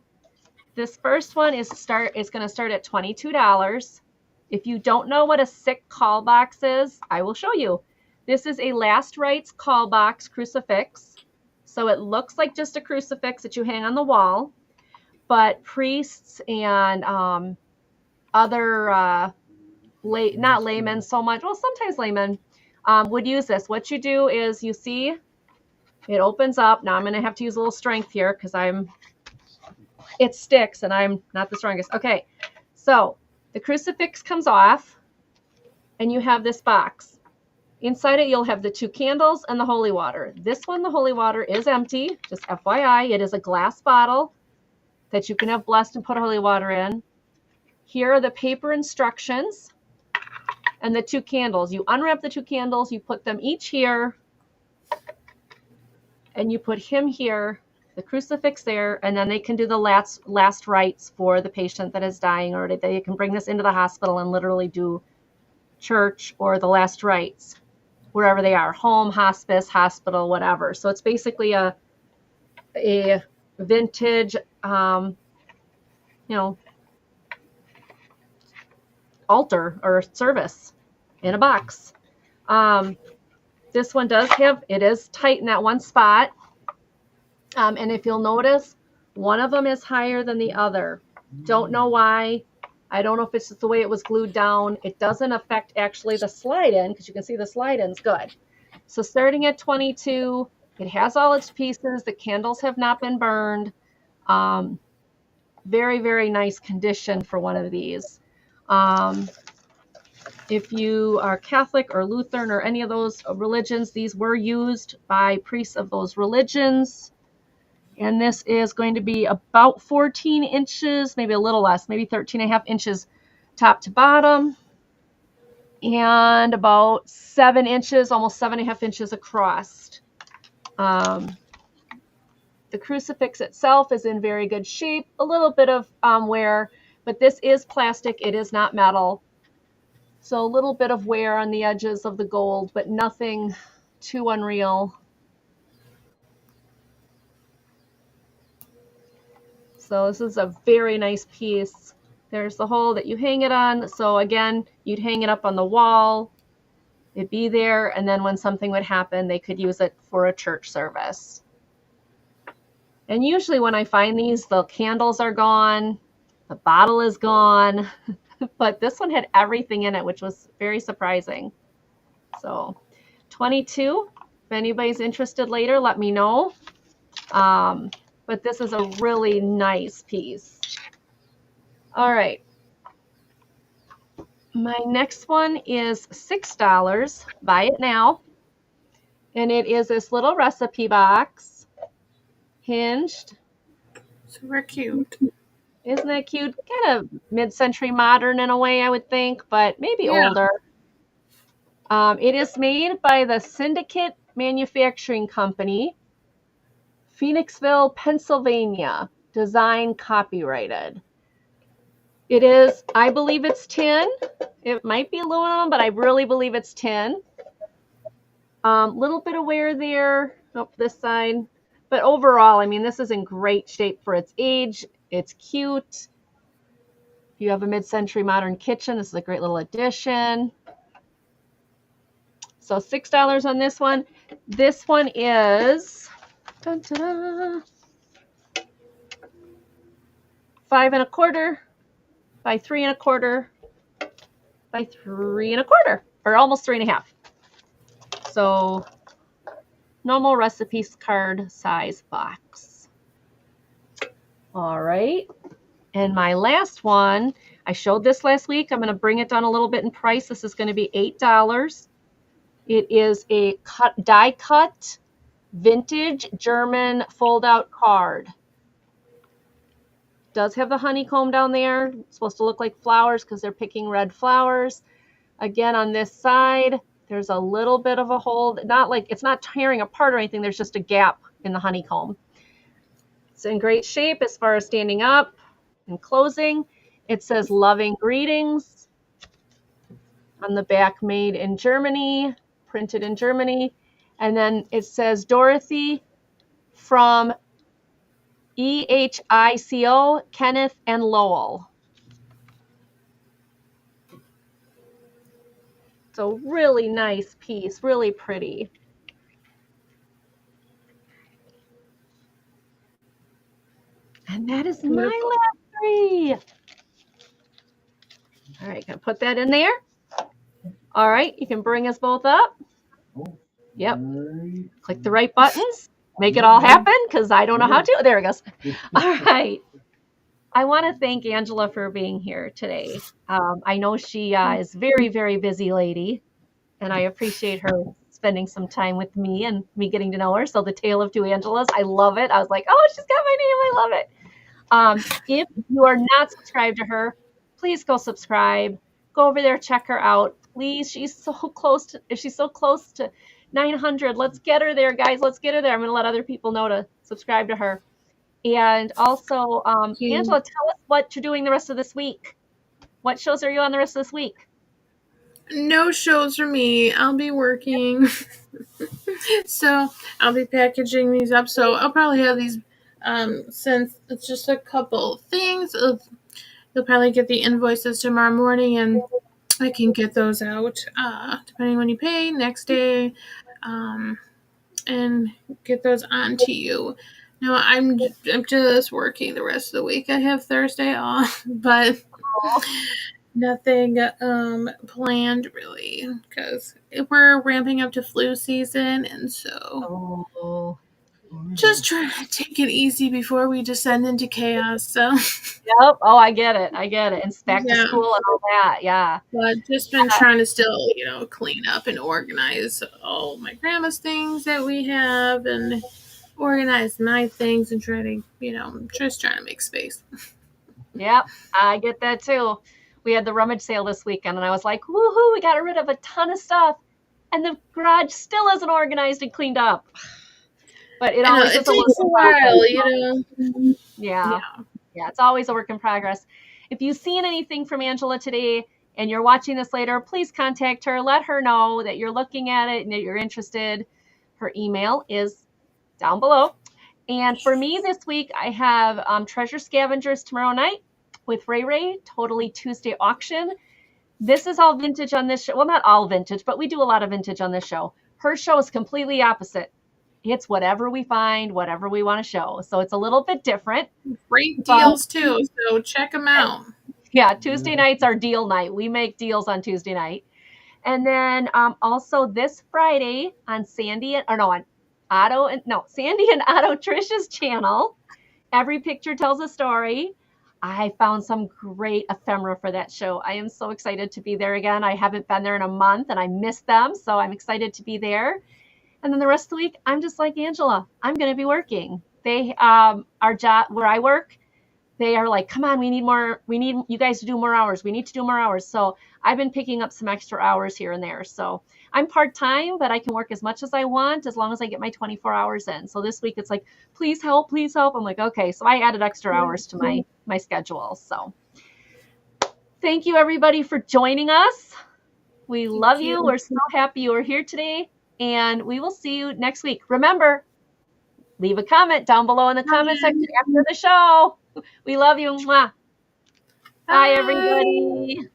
This first one is going to start at $22. If you don't know what a sick call box is, I will show you. This is a Last Rites call box crucifix. So it looks like just a crucifix that you hang on the wall, but priests and other not laymen so much, well, sometimes laymen would use this. What you do is you see it opens up. Now I'm going to have to use a little strength here because it sticks and I'm not the strongest. Okay, so the crucifix comes off and you have this box. Inside it, you'll have the 2 candles and the holy water. This one, the holy water, is empty. Just FYI, it is a glass bottle that you can have blessed and put holy water in. Here are the paper instructions and the 2 candles. You unwrap the 2 candles, you put them each here, and you put him here, the crucifix there, and then they can do the last rites for the patient that is dying, or they can bring this into the hospital and literally do church or the last rites wherever they are, home, hospice, hospital, whatever. So it's basically a vintage, altar or service in a box. This one it is tight in that one spot. And if you'll notice, one of them is higher than the other. Don't know why. I don't know if it's just the way it was glued down. It doesn't affect actually the slide in, because you can see the slide in's good. So starting at 22, it has all its pieces. The candles have not been burned. Very, very nice condition for one of these. If you are Catholic or Lutheran or any of those religions, these were used by priests of those religions. And this is going to be about 14 inches, maybe a little less, maybe 13.5 inches top to bottom. And about 7 inches, almost 7.5 inches across. The crucifix itself is in very good shape, a little bit of wear, but this is plastic, it is not metal. So a little bit of wear on the edges of the gold, but nothing too unreal. So this is a very nice piece. There's the hole that you hang it on. So again, you'd hang it up on the wall. It'd be there, and then when something would happen, they could use it for a church service. And usually when I find these, the candles are gone, the bottle is gone, but this one had everything in it, which was very surprising. So 22, if anybody's interested later, let me know. But this is a really nice piece. All right. My next one is $6. Buy it now. And it is this little recipe box, hinged. Super cute. Isn't that cute? Kind of mid-century modern in a way, I would think, but maybe older. It is made by the Syndicate Manufacturing Company, Phoenixville, Pennsylvania. Design copyrighted. It is, I believe it's tin. It might be aluminum, but I really believe it's tin. Little bit of wear there, this side. But overall, I mean, this is in great shape for its age. It's cute. If you have a mid-century modern kitchen, this is a great little addition. So $6 on this one. This one is 5 1/4 by 3 1/4 by 3 1/4, or almost 3 1/2. So normal recipe card size box. All right. And my last one, I showed this last week. I'm going to bring it down a little bit in price. This is going to be $8. It is a die cut vintage German fold out card. Does have the honeycomb down there. It's supposed to look like flowers because they're picking red flowers. Again, on this side, there's a little bit of a hole. Not like it's not tearing apart or anything. There's just a gap in the honeycomb. It's in great shape as far as standing up and closing. It says loving greetings. On the back, made in Germany, printed in Germany. And then it says Dorothy from EHICO, Kenneth and Lowell. So really nice piece, really pretty. And that is my Wonderful. last 3. All right, gonna put that in there. All right, you can bring us both up. Yep. Click the right buttons. Make it all happen because I don't know how to. There it goes. All right. I want to thank Angela for being here today. I know she is very, very busy lady, and I appreciate her spending some time with me and me getting to know her. So the Tale of Two Angelas, I love it. I was like, oh, she's got my name. I love it. If you are not subscribed to her, please go subscribe. Go over there, check her out. Please, she's so close to 900. Let's get her there, guys. Let's get her there. I'm going to let other people know to subscribe to her. And also, Angela, tell us what you're doing the rest of this week. What shows are you on the rest of this week? No shows for me. I'll be working. So I'll be packaging these up. So I'll probably have these, since it's just a couple things. You'll probably get the invoices tomorrow morning, and I can get those out, depending when you pay, next day, and get those on to you. No, I'm just working the rest of the week. I have Thursday off, but nothing planned really, because we're ramping up to flu season, and so just trying to take it easy before we descend into chaos. So Yep. Oh, I get it. It's back to school and all that. Yeah. but just been trying to still, clean up and organize all my grandma's things that we have, and organize my things, and try to, just trying to make space. Yep. I get that too. We had the rummage sale this weekend, and I was like, woohoo, we got rid of a ton of stuff. And the garage still isn't organized and cleaned up. But it always is a takes a while, Yeah. Yeah, it's always a work in progress. If you've seen anything from Angela today and you're watching this later, please contact her. Let her know that you're looking at it and that you're interested. Her email is down below. And for me this week, I have Treasure Scavengers tomorrow night with Ray Ray, Totally Tuesday auction. This is all vintage on this show. Well, not all vintage, but we do a lot of vintage on this show. Her show is completely opposite. It's whatever we find, whatever we want to show. So it's a little bit different. Great deals too, so check them out. Yeah, Tuesday night's our deal night. We make deals on Tuesday night. And then also this Friday on Sandy and Otto Trish's channel, Every Picture Tells a Story. I found some great ephemera for that show. I am so excited to be there again. I haven't been there in a month and I missed them, so I'm excited to be there. And then the rest of the week, I'm just like Angela. I'm going to be working. They, our job where I work, they are like, come on, we need you guys to do more hours. We need to do more hours. So I've been picking up some extra hours here and there. So I'm part-time, but I can work as much as I want as long as I get my 24 hours in. So this week it's like, please help, please help. I'm like, okay. So I added extra hours to my schedule. So thank you everybody for joining us. We love you. We're so happy you are here today. And we will see you next week. Remember, leave a comment down below in the comment section after the show. We love you. Mwah. Bye, everybody.